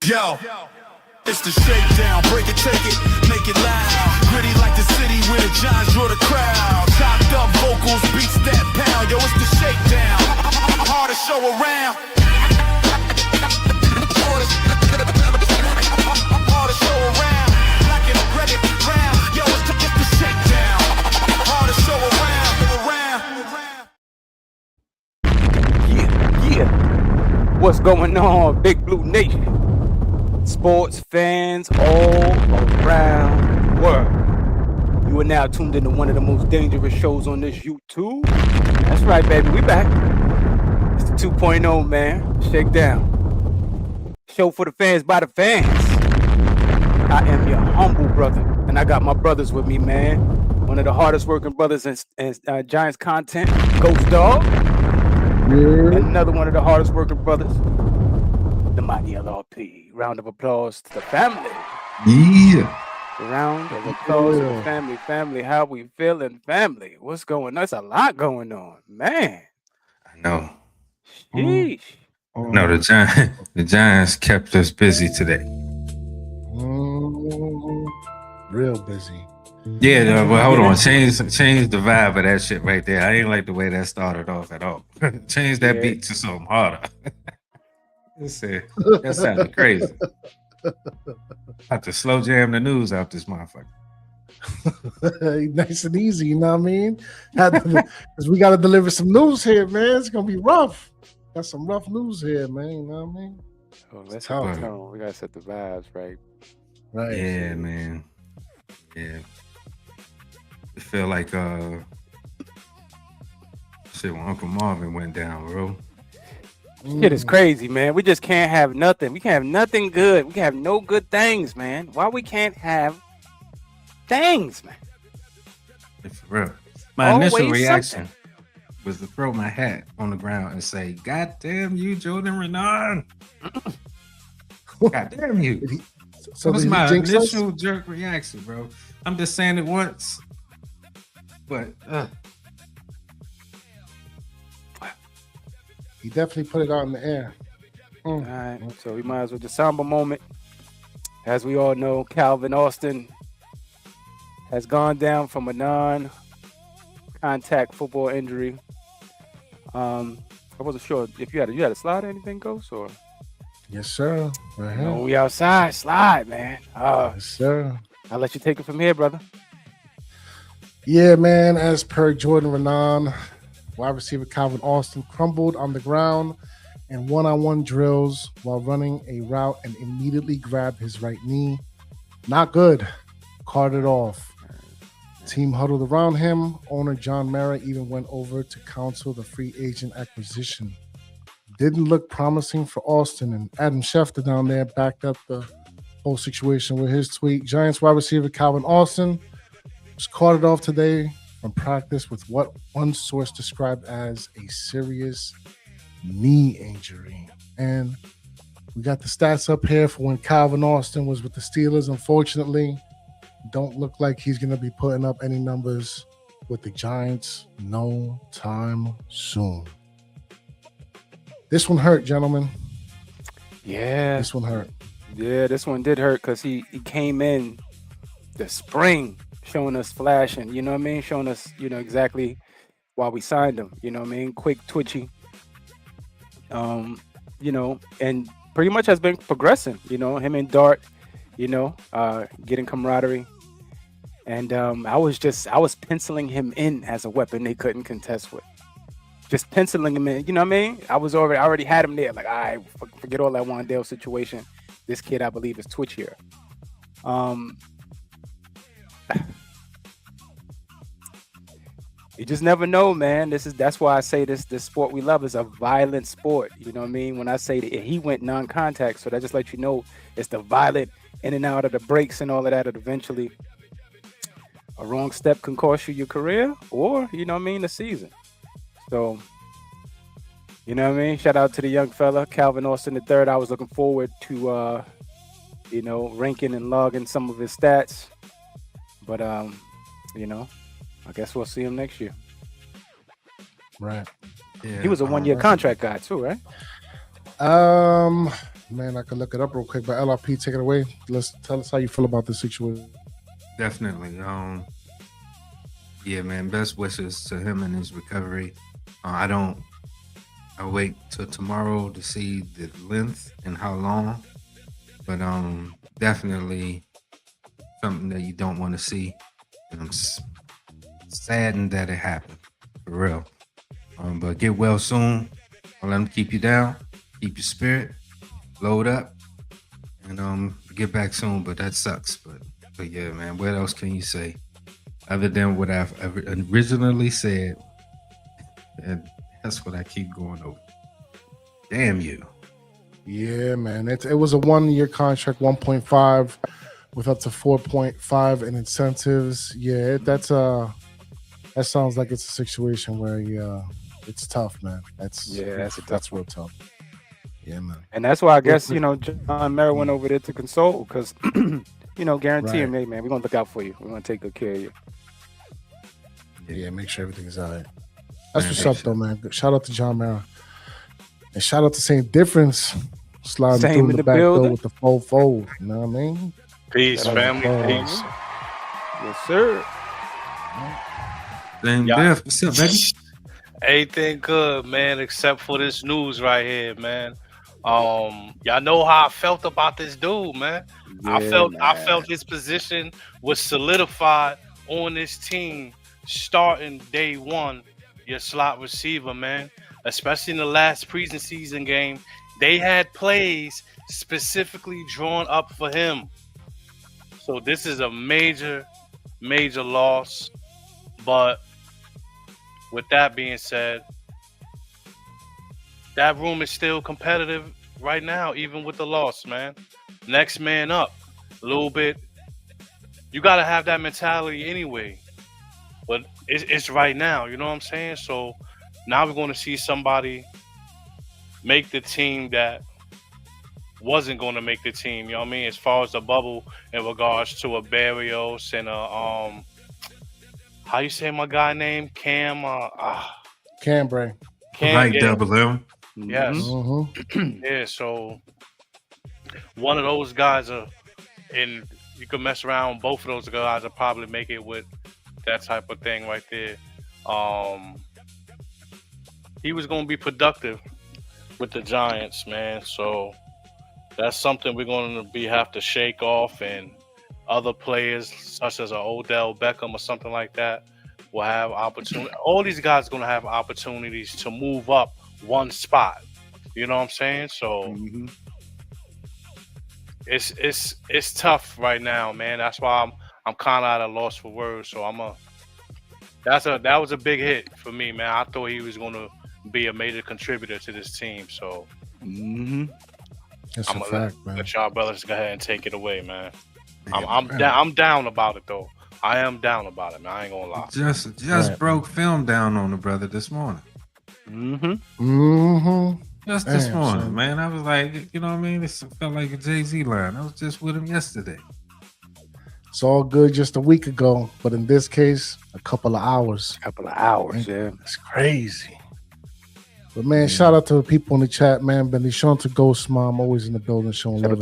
Yo, it's the shakedown. Break it, take it, make it loud. Gritty like the city where the Giants draw the crowd. Chopped up vocals, beats that pound. Yo, it's the shakedown. Hard to show around. Hard to show around. Black and red and brown. Yo, it's the shakedown. Hard to show around. Yeah. What's going on, Big Blue Nation? Sports fans all around the world. You are now tuned into one of the most dangerous shows on this YouTube. That's right, baby. We back. It's the 2.0, man. Shakedown. Show for the fans by the fans. I am your humble brother, and I got my brothers with me, man. One of the hardest working brothers in Giants content, Ghost Dog. And another one of the hardest working brothers, the mighty LRP. Round of applause to the family. Yeah. Round of applause to the family. Family, how we feeling? Family, what's going on? There's a lot going on, man. I know. Sheesh. No, the Giants kept us busy today. Real busy. Yeah, but hold on. Change the vibe of that shit right there. I ain't like the way that started off at all. Change that beat to something harder. That sounded crazy. I have to slow jam the news out this motherfucker. Nice and easy, you know what I mean? Because we got to deliver some news here, man. It's going to be rough. Got some rough news here, man. You know what I mean? Oh, let's set the tone. We got to set the vibes right. Right. Yeah, man. Yeah. It feel like shit when Uncle Marvin went down, bro. Shit is crazy, man. We just can't have nothing. We can't have nothing good. We can have no good things, man. Why we can't have things, man? It's real. My initial reaction was to throw my hat on the ground and say, "God damn you, Jordan Renan! God damn you!" So that was my initial jerk reaction, bro. I'm just saying it once, but he definitely put it out in the air. All right, so we might as well just somber moment. As we all know, Calvin Austin has gone down from a non-contact football injury. I wasn't sure if you had a slide or anything, Ghost, or yes, sir. Right here. We outside, slide, man. Yes, sir. I'll let you take it from here, brother. Yeah, man. As per Jordan Renan, wide receiver Calvin Austin crumbled on the ground in one-on-one drills while running a route and immediately grabbed his right knee. Not good. Carted off. Team huddled around him. Owner John Mara even went over to counsel the free agent acquisition. Didn't look promising for Austin, and Adam Schefter down there backed up the whole situation with his tweet. Giants wide receiver Calvin Austin was carted off today from practice with what one source described as a serious knee injury. And we got the stats up here for when Calvin Austin was with the Steelers. Unfortunately, don't look like he's going to be putting up any numbers with the Giants no time soon. This one hurt, gentlemen. Yeah. This one hurt. Yeah, this one did hurt because he came in the spring showing us flashing, you know what I mean? Showing us, exactly why we signed him, you know what I mean? Quick, twitchy. And pretty much has been progressing, him and Dart, getting camaraderie. And I was penciling him in as a weapon they couldn't contest with. Just penciling him in, you know what I mean? I already had him there. Like, all right, forget all that Wandale situation. This kid, I believe, is twitchier. You just never know, man. That's why I say this sport we love is a violent sport. You know what I mean? When I say that he went non-contact, so that just lets you know it's the violent in and out of the breaks and all of that. And eventually, a wrong step can cost you your career or, the season. So, you know what I mean? Shout out to the young fella, Calvin Austin III. I was looking forward to, ranking and logging some of his stats. But, I guess we'll see him next year. Right. Yeah, he was a one-year contract guy too, right? Man, I could look it up real quick, but LRP, take it away. Let's tell us how you feel about this situation. Definitely. Yeah, man. Best wishes to him and his recovery. I wait till tomorrow to see the length and how long, but definitely something that you don't want to see. And I'm saddened that it happened, for real. But get well soon. I'll let them keep you down, keep your spirit, load up, and get back soon. But that sucks. But yeah, man, what else can you say other than what I've originally said? And that's what I keep going over. Damn you. Yeah, man. It was a 1-year contract, 1.5 with up to 4.5 in incentives. Yeah, that sounds like it's a situation where it's tough, man. That's real tough. Yeah, man. And that's why I guess, John Mara went over there to console because, guarantee him, hey, man, we're going to look out for you. We're going to take good care of you. Yeah, make sure everything's all right. That's what's up, though, man. Shout out to John Mara. And shout out to St. Difference sliding through in the back door with the full fold. You know what I mean? Peace, family. Peace. Yes, sir. Same Diff. What's up, baby? Everything good, man, except for this news right here, man. Y'all know how I felt about this dude, man. Yeah, I felt his position was solidified on this team starting day one. Your slot receiver, man. Especially in the last preseason game, they had plays specifically drawn up for him. So this is a major, major loss. But with that being said, that room is still competitive right now, even with the loss, man. Next man up, a little bit. You got to have that mentality anyway. But it's right now, you know what I'm saying? So now we're going to see somebody make the team that wasn't going to make the team, you know what I mean? As far as the bubble in regards to a Barrios and a how you say my guy name? Cam Cambray. Like double M. Yes. Mm-hmm. Yeah, so one of those guys and you can mess around, both of those guys will probably make it with that type of thing right there. He was going to be productive with the Giants, man. So that's something we're going to have to shake off, and other players such as an Odell Beckham or something like that will have opportunity. All these guys are going to have opportunities to move up one spot. You know what I'm saying? So it's tough right now, man. That's why I'm kind of at a loss for words. So that was a big hit for me, man. I thought he was going to be a major contributor to this team. So that's I'm a gonna fact, man. let y'all brothers go ahead and take it away, man. I'm down about it though. I am down about it, man. I ain't gonna lie. Just broke film down on the brother this morning. Just this morning, son. man. I was like, you know what I mean? This felt like a Jay-Z line. I was just with him yesterday. It's all good just a week ago, but in this case, a couple of hours. Yeah. It's crazy. But man, shout out to the people in the chat, man. Benishon to Ghost Mom, always in the building, showing love.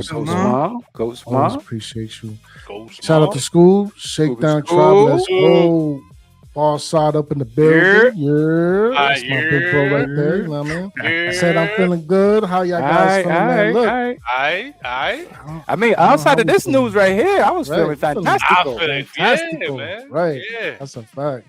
Ghost Always Mom. appreciate you. Ghost Shout out to School, Shakedown Tribe, let's go. Ball side up in the building. Yeah. That's my big bro right there. You know what I mean? I said I'm feeling good. How y'all guys feeling, man? Look. I mean, outside of this news right here, I was feeling fantastic. Yeah, man. Right. Yeah. That's a fact.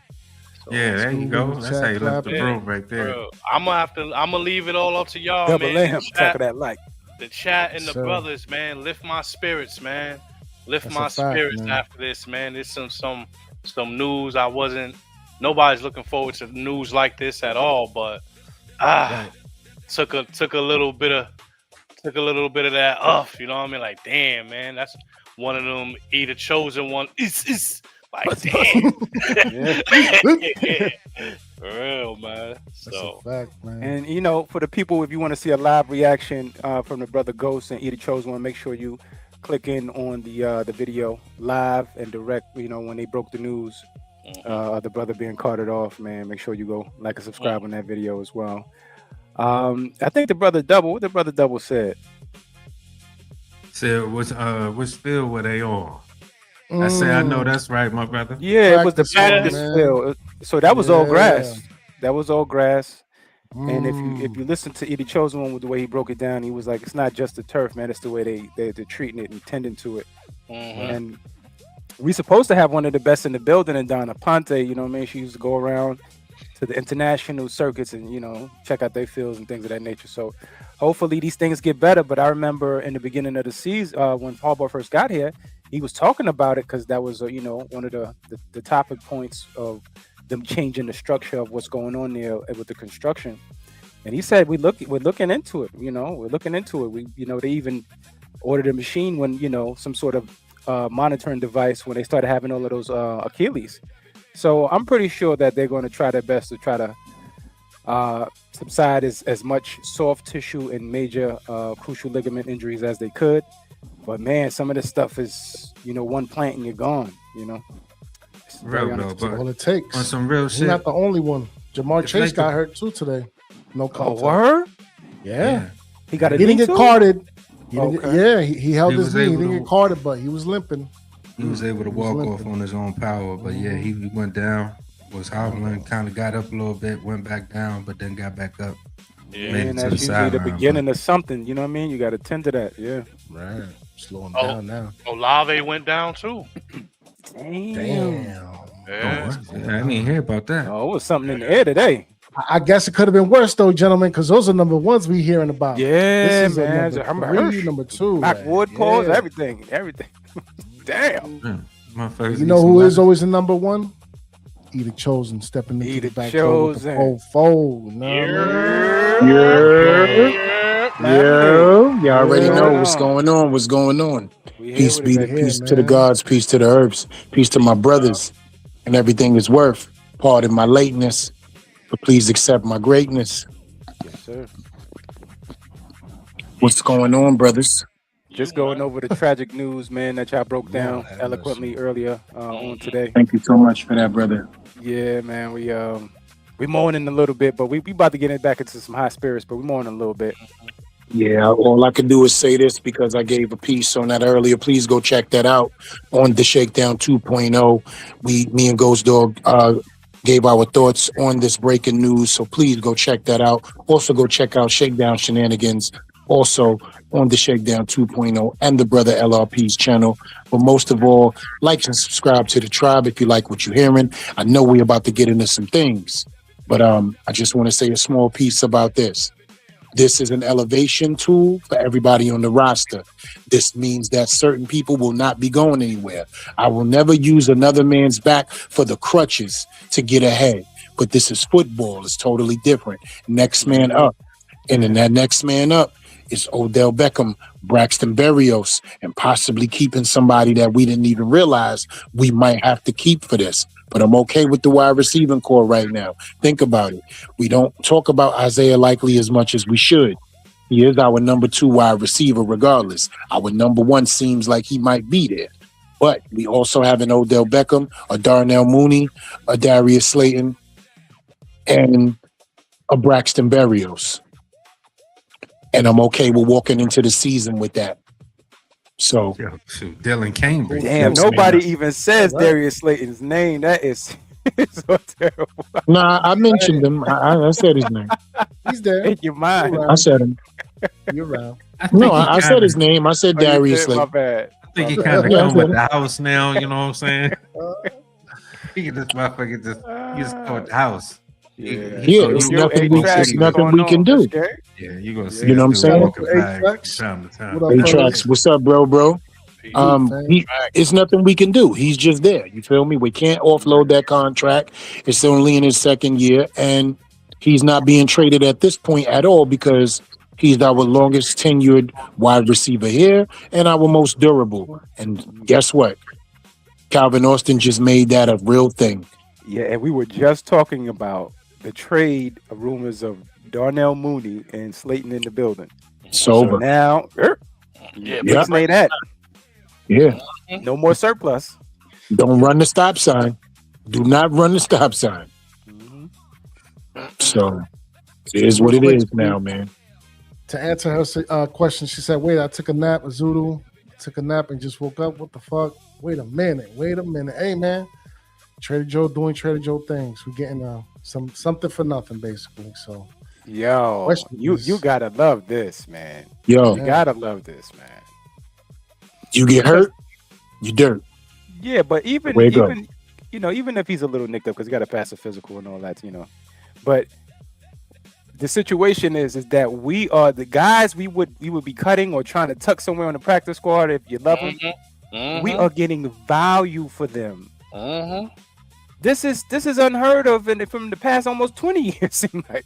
Yeah, there you go. That's how you lift the room right there. Bro, I'm gonna leave it all up to y'all, Double man. M, talk of that like. The chat and the Sir. brothers, man. Lift my spirits, man. Lift That's my a fact, spirits man. after this, man. There's some news. Nobody's looking forward to news like this at all, but took a little bit of that off, you know what I mean? Like, damn, man, that's one of them either chosen one. It's like, damn. For real, man. That's So a fact, man. And for the people, if you want to see a live reaction from the brother Ghost and Either Chose One, make sure you click in on the video live and direct. When they broke the news, the brother being carted off, man. Make sure you go like and subscribe on that video as well. I think what the brother Double said. Said, which field were they on? I say, I know that's right, my brother. Yeah, it was the Practice one, practice man. field. So that was all Yeah. grass. That was all grass. And if Mm. you listen to Eddie Chosen one with the way he broke it down, he was like, it's not just the turf, man. It's the way they're treating it and tending to it. And we supposed to have one of the best in the building in Donna Ponte. You know what I mean? She used to go around to the international circuits and check out their fields and things of that nature. So hopefully these things get better. But I remember in the beginning of the season when Harbaugh first got here, he was talking about it because that was one of the topic points of them changing the structure of what's going on there with the construction. And he said we're looking into it. We're looking into it. We they even ordered a machine when some sort of monitoring device when they started having all of those Achilles. So I'm pretty sure that they're going to try their best to try to subside as much soft tissue and major crucial ligament injuries as they could. But man, some of this stuff is one plant and you're gone. It's very Real though, That's all but it takes. on some real He's shit. not the only one. Jamar It's Chase like got the- hurt too today. No Oh, contact. word? Yeah. He got a He didn't knee get too? carded. He didn't Okay. yeah, he held He his was knee. He able didn't to- get carded, but he was limping. He was able to He was walk off limping. on his own power, but yeah, he went down, was hobbling, kind of got up a little bit, went back down, but then got back up. Yeah. Made it And to that's the usually the sideline, beginning of something. You know what I mean? You got to tend to that. Yeah. Right. Slowing Oh. down now. Olave went down too. Damn. Damn. Yeah. I didn't even hear about that. Oh, it was something in the air today. I guess it could have been worse though, gentlemen, because those are number ones we hearing about. Yeah, This is man. a I'm number three, Hirsch. number two. Backwood man. pause, Yeah. everything. Damn. Motherfuckers You know need who some is always the number one? Eat It Chosen, stepping into Eat the It back door with the Chosen. full fold. You know what I mean? Yo, y'all already Yeah. know what's going on. What's going on? We here Peace with be it, to baby. here, peace to the man. gods, peace to the herbs, peace to my brothers, and everything is worth. Pardon my lateness, but please accept my greatness. Yes, sir. What's going on, brothers? Just going over the tragic news, man, that y'all broke down Lord have eloquently earlier on today. Thank you so much for that, brother. Yeah, man. We mourning a little bit, but we about to get it back into some high spirits, but we mourning a little bit. Yeah, all I can do is say this because I gave a piece on that earlier. Please go check that out on the Shakedown 2.0. Me and Ghost Dog gave our thoughts on this breaking news, so please go check that out. Also, go check out Shakedown Shenanigans, also on the Shakedown 2.0 and the Brother LRP's channel. But most of all, like and subscribe to the tribe if you like what you're hearing. I know we're about to get into some things, but I just want to say a small piece about this. This is an elevation tool for everybody on the roster. This means that certain people will not be going anywhere. I will never use another man's back for the crutches to get ahead. But this is football. It's totally different. Next man up. And then that next man up is Odell Beckham, Braxton Berrios, and possibly keeping somebody that we didn't even realize we might have to keep for this. But I'm okay with the wide receiving core right now. Think about it. We don't talk about Isaiah Likely as much as we should. He is our number 2 wide receiver regardless. Our number 1 seems like he might be there. But we also have an Odell Beckham, a Darnell Mooney, a Darius Slayton, and a Braxton Berrios. And I'm okay with walking into the season with that. So Yo, shoot, Dylan Cambridge. Damn, Yes, nobody man. even says Right. Darius Slayton's name. That is so terrible. nah, I mentioned him. I said his name. He's there. In your mind. You're I around. said him. You're around. No, I said his name. I said Oh, you Darius did? My Slayton. bad. I think he My kind of bad. Yeah, I come said with it. the house now, you know what I'm saying? He can just motherfucker just go with the house. Yeah, Yeah, it's nothing we- A-Track, it's nothing what's we going can on? do. That's scary. Yeah, you gonna see You know what I'm this dude saying? walking back A-Trax. from time to time. What up, Hey, fellas? Tracks, what's up, bro? It's nothing we can do. He's just there. You feel me? We can't offload that contract. It's only in his second year, and he's not being traded at this point at all because he's our longest tenured wide receiver here and our most durable. And guess what? Calvin Austin just made that a real thing. Yeah, and we were just talking about the trade rumors of Darnell Mooney and Slayton in the building. So Sober. now, Yeah, Yeah. say that. Yeah. No more surplus. Don't run the stop sign. Do not run the stop sign. So it is what it is now, man. To answer her question, she said, "Wait, I took a nap, a zoodle. took a nap and just woke up. What the fuck? Wait a minute. Hey, man. Trader Joe doing Trader Joe things. We're getting something for nothing, basically. So, Yo, Question you is- gotta love this, man. Yo, You gotta love this, man. you get hurt, you dirt. Yeah, but even Way to go. even if he's a little nicked up because he got to pass a physical and all that, but the situation is that we are the guys we would be cutting or trying to tuck somewhere on the practice squad if you love them. We are getting value for them. This is unheard of from the past almost 20 years. Seem like,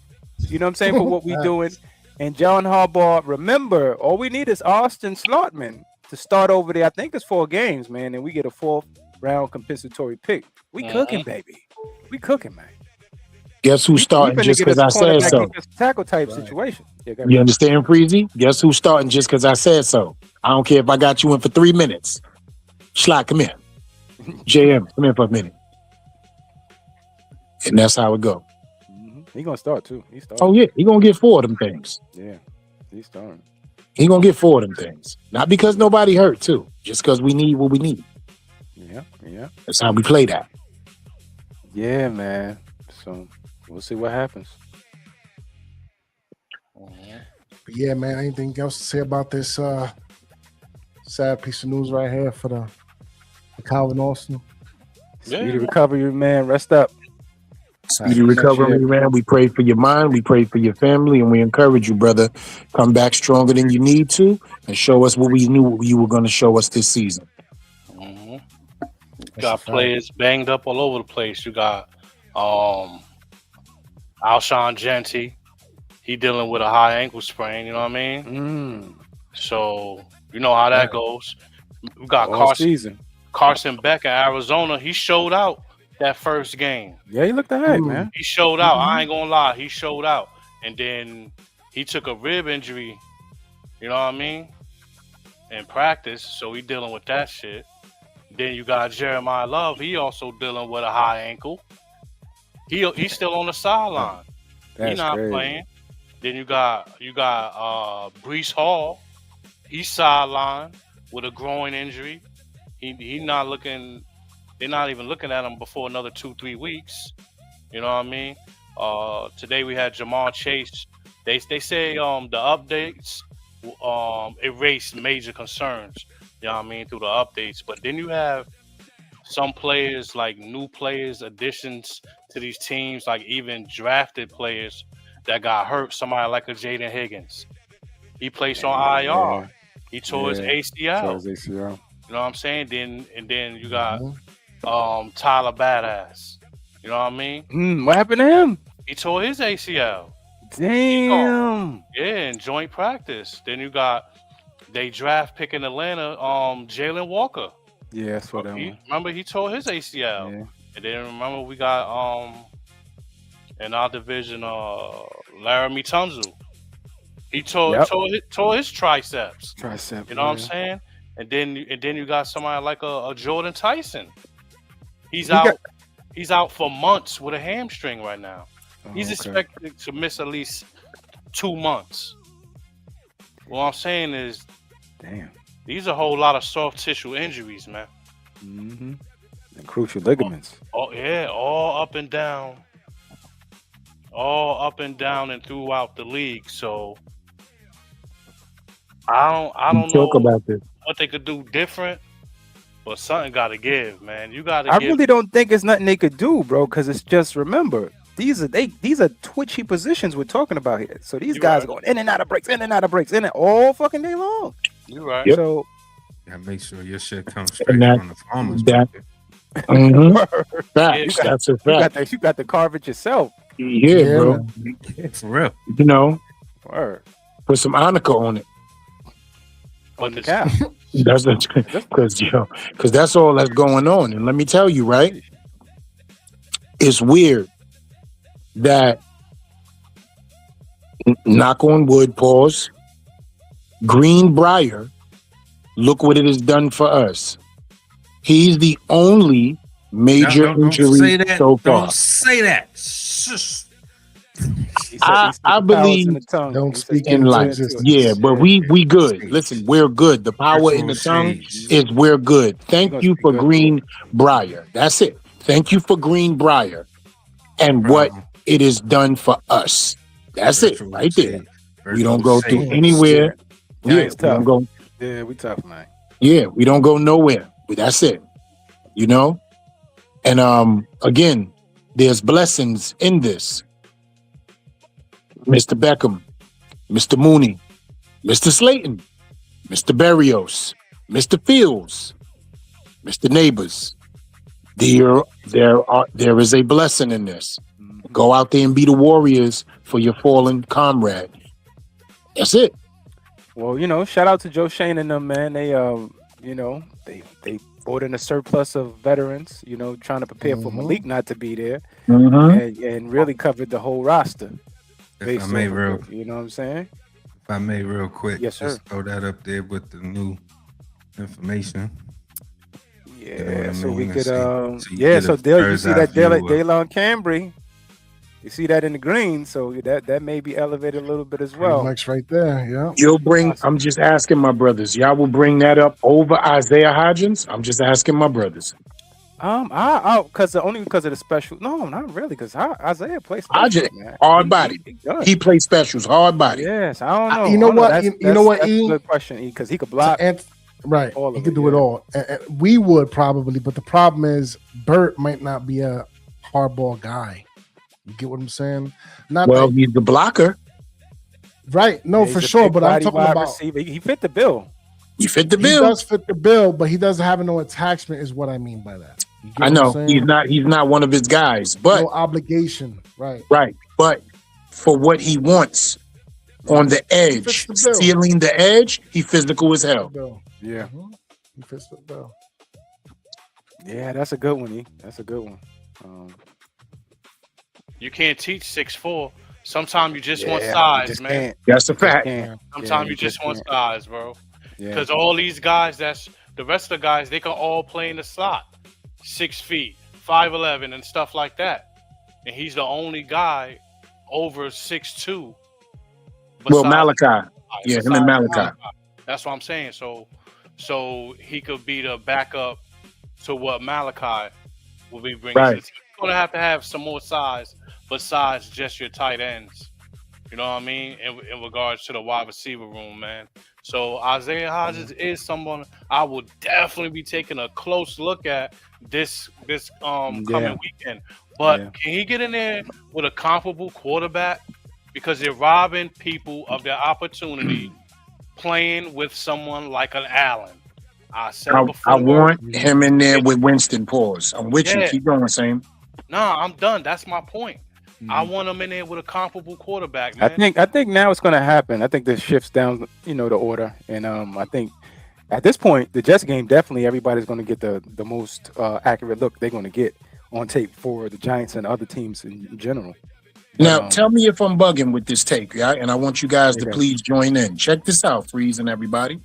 you know what I'm saying, for what we're doing. And John Harbaugh, remember, all we need is Austin Slotman to start over there. I think it's 4 games, man, and we get a 4th round compensatory pick. We cooking, baby. We cooking, man. Guess who's starting We finna just get because us I a said cornerback so? defensive tackle type situation. Yeah, go You ahead. understand, Freezy? Guess who's starting just because I said so? I don't care if I got you in for 3 minutes. Schlock, come here. JM, come here for a minute. And that's how it go. He gonna start too. He's starting. Oh yeah, he gonna get 4 of them things. Yeah, he's starting. He gonna get 4 of them things. Not because nobody hurt too, just because we need what we need. Yeah, That's how we play that. yeah, man. So we'll see what happens. But yeah, man, anything else to say about this sad piece of news right here for the Calvin Austin? Speedy recovery, man. Rest up. Speedy recovery, man. We pray for your mind, we pray for your family, and we encourage you, brother. Come back stronger than you need to, and show us what we knew you were going to show us this season. Got players banged up all over the place. You got Alshon Jenti. He dealing with a high ankle sprain. You know what I mean? So you know how that goes. We got All season. Carson Beck in Arizona. He showed out that first game. Yeah, he looked alright, man. He showed out. I ain't gonna lie. He showed out. And then he took a rib injury, you know what I mean, in practice. So he dealing with that shit. Then you got Jeremiah Love. He also dealing with a high ankle. He's still on the sideline. He's not crazy. playing. Then you got Breece Hall. He's sidelined with a groin injury. He not looking. They're not even looking at him before another 2-3 weeks. You know what I mean? Today we had Jamar Chase. They say the updates erased major concerns. You know what I mean, through the updates. But then you have some players, like new players, additions to these teams, like even drafted players that got hurt. Somebody like a Jaden Higgins. He placed on IR. Yeah. He tore his ACL. You know what I'm saying? Then you got Tyler Badass. You know what I mean? What happened to him? He tore his ACL. Damn. Yeah, in joint practice. Then you got they draft pick in Atlanta, Jalen Walker. Yeah, that's what I Remember he tore his ACL. Yeah. And then remember we got in our division Laramie Tunzel. He tore his triceps. You know what I'm saying? And then you got somebody like a Jordan Tyson. He's out for months with a hamstring right now. He's expected to miss at least 2 months. What I'm saying is, damn, these are a whole lot of soft tissue injuries, man. And crucial ligaments. Oh yeah, all up and down and throughout the league. So I don't know About this. what they could do different, but something got to give, man. You got to. I really don't think it's nothing they could do, bro, because it's just, remember, these are twitchy positions we're talking about here. So these guys are going in and out of breaks, in it all fucking day long. You're right. Yep. So Yeah, make sure your shit comes straight from the farmers. That's a fact. you got to carve it yourself. Yeah, bro. For real. You know, Word. put some Annika on it. On the cap. That's because that's all that's going on. And let me tell you, right? It's weird that, knock on wood, pause, Greenbrier, look what it has done for us. He's the only major Don't injury say that. so far. Don't say that. Shush. He said I the powers in believe the tongue. Don't He said speak you in into can life. get into it. Yeah, existence. but Yeah, we good. Shades. Listen, we're good. The power in Virtual the tongue shades. is we're good. we're Thank gonna you speak for good to it. Greenbrier. That's it. Thank you for Greenbrier No and what problem. it has done for us. That's it, Virtual right there. shades. We Virtual don't go through shades. anywhere. Yeah, Yeah, Giants we don't tough. go. Yeah, we tough, man. Yeah, we don't go nowhere. That's it. You know. And again, there's blessings in this. Mr. Beckham, Mr. Mooney, Mr. Slayton, Mr. Berrios, Mr. Fields, Mr. Neighbors. There is a blessing in this. Go out there and be the warriors for your fallen comrade. That's it. Well, you know, shout out to Joe Shane and them, man. They you know, they brought in a surplus of veterans, you know, trying to prepare for Malik not to be there, and really covered the whole roster. If I may, off of real, it, you know what I'm saying? if I may, real quick, Yes, sir. just throw that up there with the new information. Yeah, You know what I so mean? we And could see- so you yeah, get so a Dale, you bird's see eye that view of- Daylon Cambry, you see that in the green, so that may be elevated a little bit as Pretty well. much right there. Yeah. You'll bring, I'm just asking my brothers, y'all will bring that up over Isaiah Hodgins? I'm just asking my brothers. Because of the special. No, not really, because Isaiah plays special, Hodgins, man. hard body. Does. He plays specials, hard body. Yes, I don't know. You know I don't what? That's, You know what, That's E? a good question, E, because he could block. Right. all He of could it, do it yeah. all. And we would probably, but the problem is Burt might not be a hardball guy. You get what I'm saying? Not Well, that, he's the blocker. right. No, He's for a sure. big But I'm body talking wide about receiver. He fit the bill. He fit the he bill. does fit the bill, but he doesn't have no attachment, is what I mean by that. You get I what know I'm saying? he's not one of his guys, but No obligation. Right. right. But for what he wants on the edge, fits the bill. stealing the edge, he physical as The hell. bill. Yeah, He fits the bill. yeah, that's a good one, E. That's a good one. You can't teach 6'4". Sometimes you just want Yeah, size, just man. can't. That's a Just fact. can't. Sometimes Yeah, you just want can't. size, bro. Yeah. Because all these guys, that's the rest of the guys, they can all play in the slot, 6 feet, 5'11", and stuff like that. And he's the only guy over 6'2". Well, besides- Malachi. Yeah, him and besides Malachi. That's what I'm saying. So he could be the backup to what Malachi will be bringing. Right. He's going to have some more size besides just your tight ends. You know what I mean? In regards to the wide receiver room, man. So Isaiah Hodgins is someone I will definitely be taking a close look at this coming weekend. But can he get in there with a comparable quarterback? Because they're robbing people of their opportunity playing with someone like an Allen. I said it before. I want him in there with Winston. Pause. I'm with you. Yeah. Keep going, Sam. Nah, I'm done. That's my point. I want him in there with a comparable quarterback, man. I think now it's going to happen. I think this shifts down, you know, the order, and I think at this point, the Jets game definitely everybody's going to get the most accurate look they're going to get on tape for the Giants and other teams in general. Now, tell me if I'm bugging with this take, yeah? And I want you guys to Okay. please join in. Check this out, Freeze and everybody.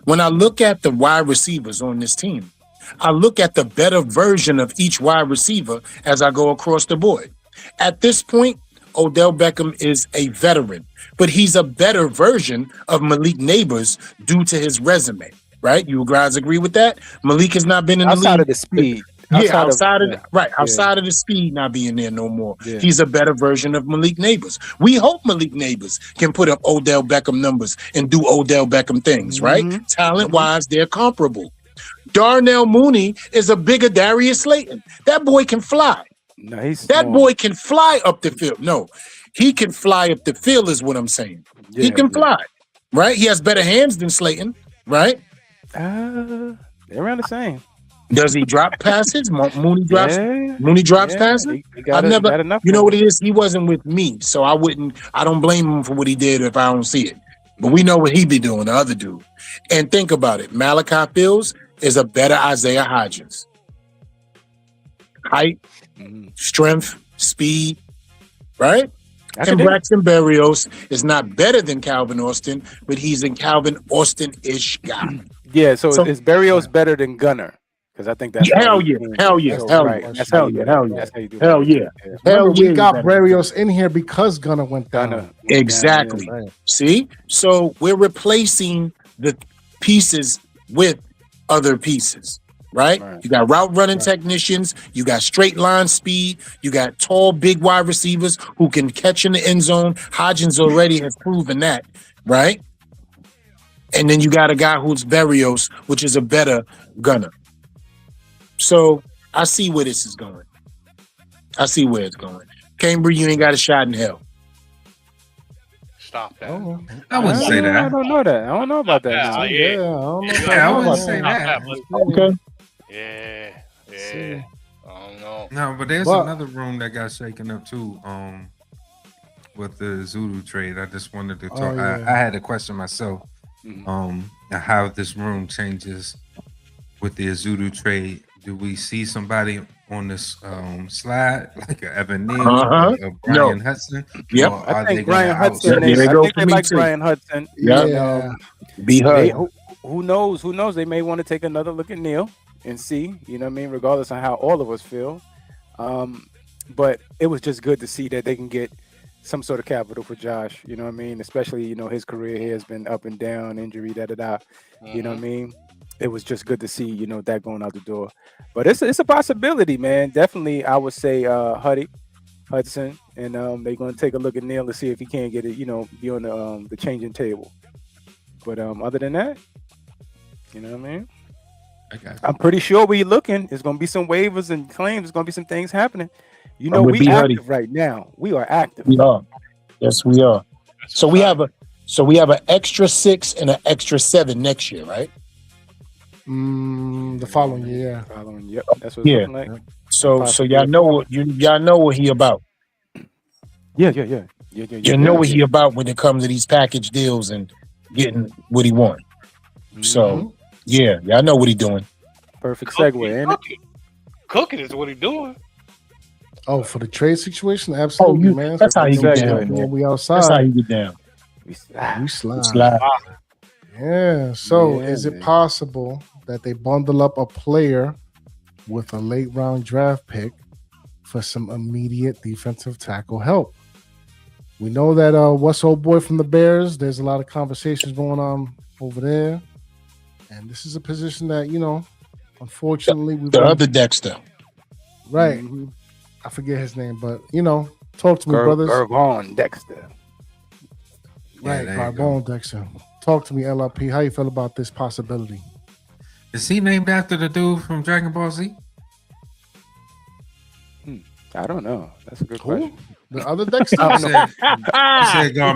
When I look at the wide receivers on this team, I look at the better version of each wide receiver as I go across the board. At this point, Odell Beckham is a veteran, but he's a better version of Malik Nabers due to his resume, right? You guys agree with that? Malik has not been in the Outside league. of the speed. Outside of yeah. the speed not being there no more. Yeah. He's a better version of Malik Nabers. We hope Malik Nabers can put up Odell Beckham numbers and do Odell Beckham things, right? Talent-wise, they're comparable. Darnell Mooney is a bigger Darius Slayton. That boy can fly. No, he's That small. boy can fly up the field. No, he can fly up the field is what I'm saying. He can fly, right? He has better hands than Slayton, right? They're around the same. Does he drop passes? Mooney drops. Yeah. Mooney drops Yeah, passes. he got I've never. got enough You know for what him. it is? He wasn't with me, so I don't blame him for what he did if I don't see it. But we know what he be doing, the other dude. And think about it. Malachi Fields is a better Isaiah Hodgins. Height, strength, speed, right? I And can dig it. Braxton Berrios is not better than Calvin Austin, but he's a Calvin Austin-ish guy. Yeah, so So- is Berrios better than Gunner? Because I think that's Hell how yeah, he hell yeah, so, hell right. yeah, That's how hell you yeah, do hell that. yeah, That's how you do hell that. yeah, Yeah. hell Remember, yeah. we got that- Barrios in here because Gunner went down. Gunner went Exactly. down, Right. See, so we're replacing the pieces with other pieces, right? Right. You got route running Right. technicians, you got straight line speed, you got tall, big wide receivers who can catch in the end zone. Hodgins already has proven that, right? And then you got a guy who's Barrios, which is a better gunner. So I see where this is going. I see where it's going. Cambridge, you ain't got a shot in hell. Stop that. Oh, I wouldn't say I that. don't know that. I don't know about that. Yeah, now. yeah. yeah, I don't know. Yeah, I about wouldn't that. say that. Okay. Yeah. I don't know. No, but there's But- another room that got shaken up too. With the Zulu trade, I just wanted to talk. Oh, yeah. I had a question myself. Mhm. How this room changes with the Zulu trade. Do we see somebody on this slide like a Evan Neal, Uh-huh. a Brian Hudson? Yep. Or I are they think gonna Brian Hudson. Yeah, there I they go think for they me like too. Brian Hudson. Yep. And, Be they, heard. who knows? Who knows? They may want to take another look at Neil and see. You know what I mean? Regardless of how all of us feel. But it was just good to see that they can get some sort of capital for Josh. You know what I mean? Especially his career here has been up and down, injury, da da da. You know what I mean? It was just good to see that going out the door. But it's a possibility, man. Definitely, I would say Hudson, and they're going to take a look at Neil to see if he can't get it. Be on the changing table. But other than that, you know what I mean? I got you. I'm pretty sure we're looking. There's going to be some waivers and claims. There's going to be some things happening. I'm with We B. active Huddy. right now. We are active. We are. Yes, we are. So we have an extra 6 and an extra 7 next year, right? The following year. Following, yep, that's what it's Yeah. looking like. So Possibly. y'all know what he about. Yeah. You know what he about when it comes to these package deals and getting what he want. So yeah, y'all know what he doing. Perfect segue, ain't it? Cooking is what he's doing. Oh, for the trade situation, absolutely, you- man. that's how you get down, When man. we That's how outside, you get down. We we slide. Slide. Yeah. So, Yeah, is it man. possible that they bundle up a player with a late round draft pick for some immediate defensive tackle help? We know that what's old boy from the Bears. There's a lot of conversations going on over there, and this is a position that unfortunately, we've The been, other Dexter. right. I forget his name, but talk to me, brothers. Gervon Dexter. Right, there you Carbone Dexter. Talk to me, LRP. How you feel about this possibility? Is he named after the dude from Dragon Ball Z? I don't know. That's a good Who? question. The other Dexter? I said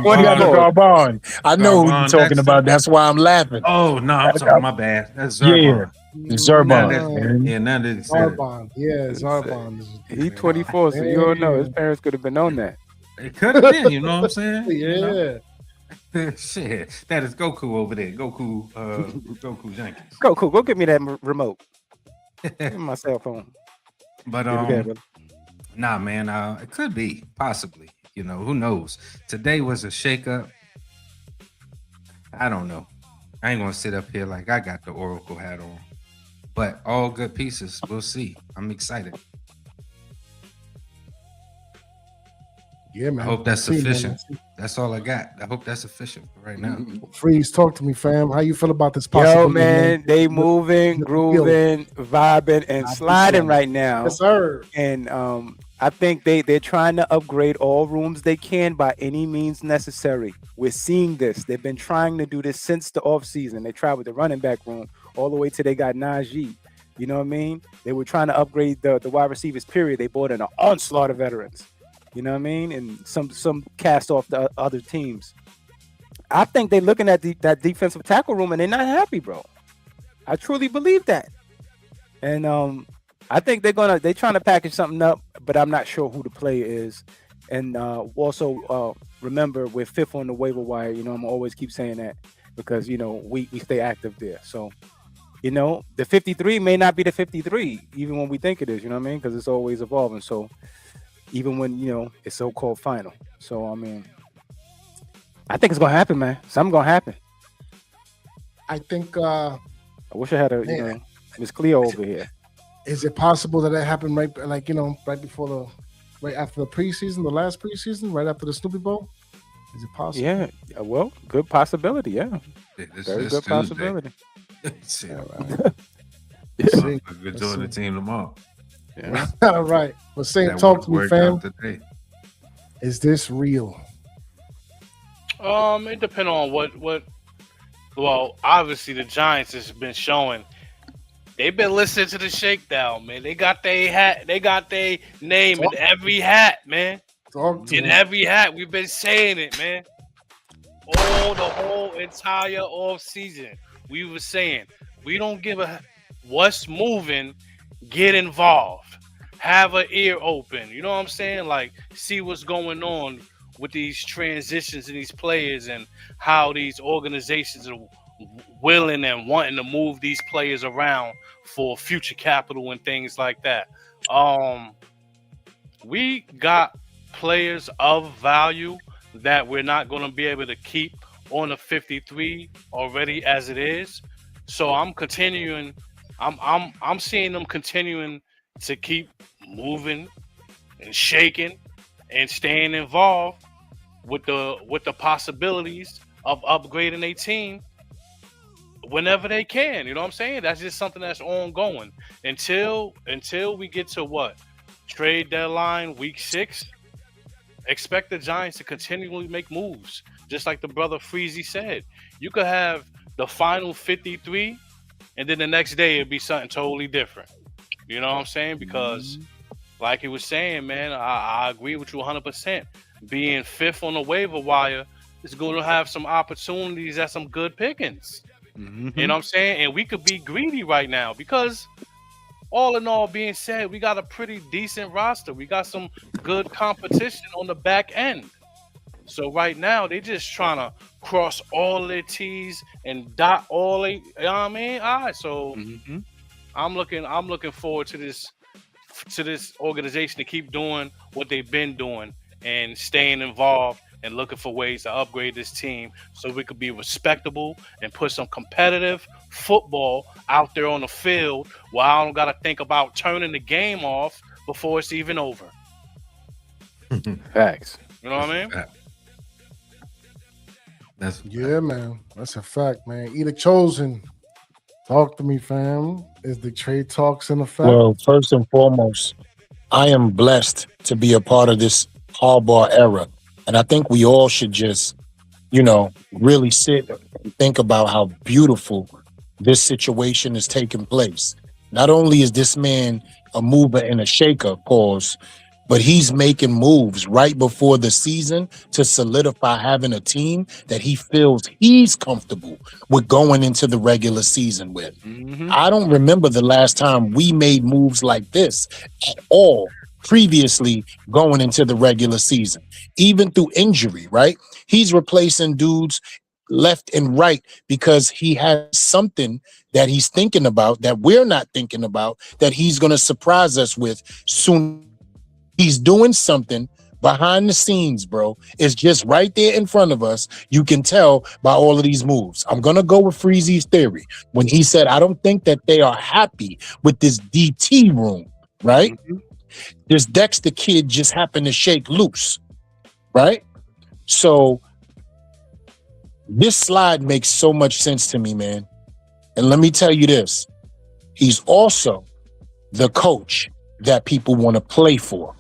What happened to Garbon. Garbon? I know who you're Garbon talking Dexter. about. That's why I'm laughing. Oh no, I'm sorry, my bad. That's Yeah. Zerbon. Zerbon. man. Yeah, now that he said it. Zarbon. Yeah, Zarbon. He 24, so you don't know. His parents could have been on that. It could have been, you know what I'm saying? Yeah. Shit, that is Goku over there. Goku Jenkins. Go, cool. Go get me that remote. Give me my cell phone. But Yeah, we got it, brother. nah, man, it could be possibly. Who knows? Today was a shakeup. I don't know. I ain't gonna sit up here like I got the Oracle hat on. But all good pieces. We'll see. I'm excited. Yeah, man. I hope that's See, man. sufficient. That's all I got. I hope that's sufficient for right now. Freeze, talk to me, fam. How you feel about this Yo, possibility? man, they moving, the grooving, vibing, and sliding right now. Yes, sir. And I think they're trying to upgrade all rooms they can by any means necessary. We're seeing this. They've been trying to do this since the offseason. They tried with the running back room all the way till they got Najee. You know what I mean? They were trying to upgrade the wide receivers, period. They brought in an onslaught of veterans. You know what I mean? And some cast off the other teams. I think they're looking at that defensive tackle room and they're not happy, bro. I truly believe that. And I think they're trying to package something up, but I'm not sure who the player is. And also remember, we're 5th on the waiver wire. I'm always keep saying that because we stay active there. So the 53 may not be the 53 even when we think it is. You know what I mean? Because it's always evolving. So even when it's so-called final. So I mean, I think it's gonna happen, man. Something gonna happen. I think I wish I had a man, Miss Cleo over here. Is it possible that happened right after the preseason, the last preseason, right after the Snoopy Bowl? Is it possible? Yeah, well, good possibility. Yeah, This very is good Tuesday. possibility. See, All right. we're Let's doing the see. team tomorrow. Yeah. All right. Well, Saint, That talk to me, worked fam. out today. Is this real? It depends on what. Well, obviously the Giants has been showing. They've been listening to the Shakedown, man. They got their hat. They got their name in every hat, man. Talk to In me. every hat, we've been saying it, man. The whole entire off season, we were saying we don't give a what's moving. Get involved. Have an ear open. You know what I'm saying? Like, see what's going on with these transitions and these players and how these organizations are willing and wanting to move these players around for future capital and things like that. We got players of value that we're not going to be able to keep on the 53 already as it is. So I'm continuing. I'm seeing them continuing to keep moving and shaking and staying involved with the possibilities of upgrading a team whenever they can. You know what I'm saying? That's just something that's ongoing until we get to what? Trade deadline week 6. Expect the Giants to continually make moves. Just like the brother Freezy said. You could have the final 53 and then the next day it'd be something totally different. You know what I'm saying? Because like he was saying, man, I agree with you 100%. Being 5th on the waiver wire is going to have some opportunities at some good pickings. Mm-hmm. You know what I'm saying? And we could be greedy right now because all in all being said, we got a pretty decent roster. We got some good competition on the back end. So right now, they just trying to cross all their T's and dot all they, you know what I mean? All right, so I'm looking forward to this organization to keep doing what they've been doing and staying involved and looking for ways to upgrade this team so we could be respectable and put some competitive football out there on the field while I don't got to think about turning the game off before it's even over. Facts. You know what I mean? That's Yeah, man. That's a fact, man. Either chosen. Talk to me, fam. Is the trade talks in effect? Well, first and foremost, I am blessed to be a part of this Harbaugh era. And I think we all should just, really sit and think about how beautiful this situation is taking place. Not only is this man a mover and a shaker, pause, but he's making moves right before the season to solidify having a team that he feels he's comfortable with going into the regular season with. I don't remember the last time we made moves like this at all previously going into the regular season, even through injury, right? He's replacing dudes left and right because he has something that he's thinking about that we're not thinking about that he's going to surprise us with soon. He's doing something behind the scenes, bro. It's just right there in front of us. You can tell by all of these moves. I'm going to go with Freezy's theory when he said, I don't think that they are happy with this DT room, right? This Dexter kid just happened to shake loose, right? So this slide makes so much sense to me, man. And let me tell you this. He's also the coach that people want to play for.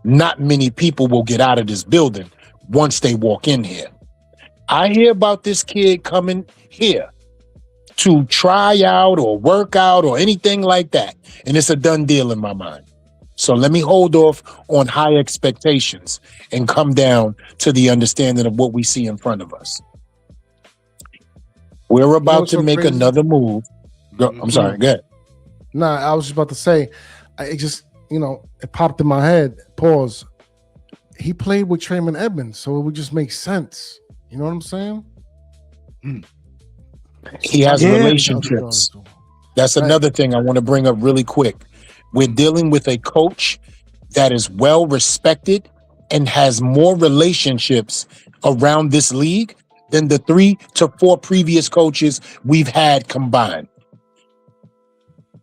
Not many people will get out of this building once they walk in here. I hear about this kid coming here to try out or work out or anything like that. And it's a done deal in my mind. So let me hold off on high expectations and come down to the understanding of what we see in front of us. We're about to make another move. I'm sorry, go ahead. Nah, I was just about to say, it just, it popped in my head. Pause. He played with Trayman Edmonds, so it would just make sense. You know what I'm saying? He has relationships. That's another thing I want to bring up really quick. We're dealing with a coach that is well respected and has more relationships around this league than the 3 to 4 previous coaches we've had combined.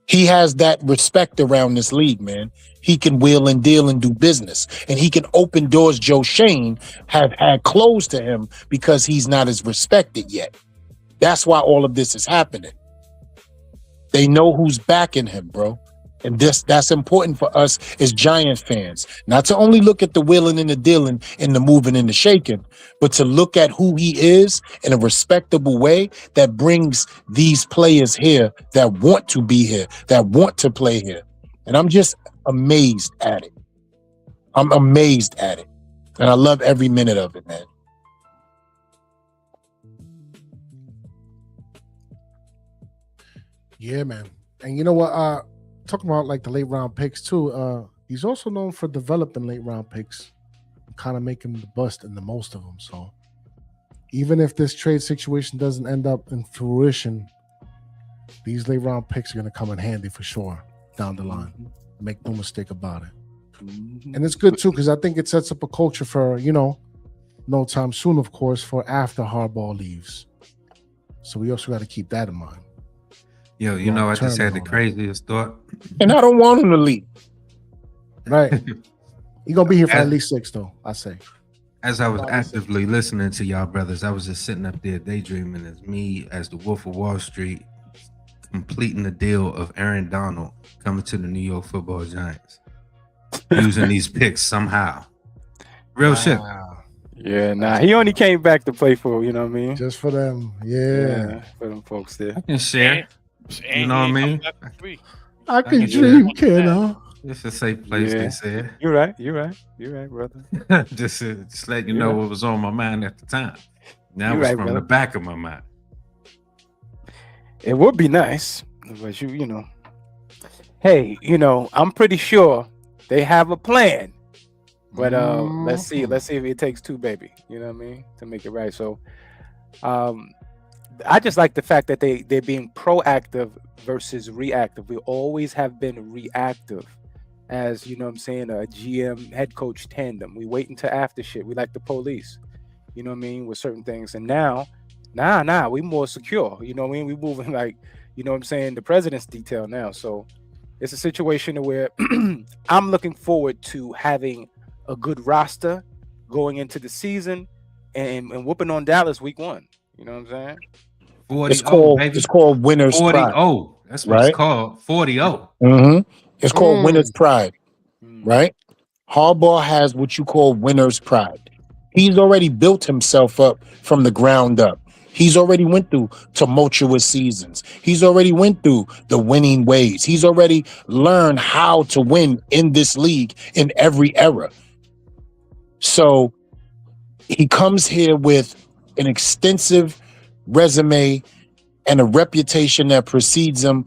He has that respect around this league, man. He can wheel and deal and do business. And he can open doors Joe Shane have had closed to him because he's not as respected yet. That's why all of this is happening. They know who's backing him, bro. And that's important for us as Giants fans. Not to only look at the wheeling and the dealing and the moving and the shaking, but to look at who he is in a respectable way that brings these players here that want to be here, that want to play here. And I'm just amazed at it. I'm amazed at it. And I love every minute of it, man. Yeah, man. And you know what? Talking about like the late round picks too. He's also known for developing late round picks, kind of making the bust in the most of them. So even if this trade situation doesn't end up in fruition, these late round picks are going to come in handy for sure down the line. Make no mistake about it. And it's good too because I think it sets up a culture for, you know, no time soon, of course, for after Harbaugh leaves. So we also got to keep that in mind. Yo, you know, I just had the craziest thought. And I don't want him to leave. Right. He's going to be here for at least 6, though, I say. As I was actively listening to y'all brothers, I was just sitting up there daydreaming as me, as the Wolf of Wall Street, completing the deal of Aaron Donald coming to the New York Football Giants, using these picks somehow. Real shit. Yeah, nah, he only came back to play for, you know what I mean? Just for them. Yeah. For them folks there. I can share. You know what I mean? I can dream, kiddo. It's a safe place, they said. You're right, brother. just let you know what was on my mind at the time. Now it was from the back of my mind. It would be nice, but you know. Hey, you know, I'm pretty sure they have a plan. But let's see if it takes two, baby. You know what I mean? To make it right. So I just like the fact that they're being proactive versus reactive. We always have been reactive as, you know what I'm saying, a GM head coach tandem. We wait until after shit. We like the police, you know what I mean, with certain things. And now, we more secure. You know what I mean? We moving like, you know what I'm saying, the president's detail now. So it's a situation where I'm looking forward to having a good roster going into the season and whooping on Dallas week 1. You know what I'm saying? 40-0, it's called winner's 40-0. pride. That's what it's called. 40-0. Mm-hmm. It's called winner's pride, right? Harbaugh has what you call winner's pride. He's already built himself up from the ground up. He's already went through tumultuous seasons. He's already went through the winning ways. He's already learned how to win in this league in every era. So he comes here with an extensive resume and a reputation that precedes him,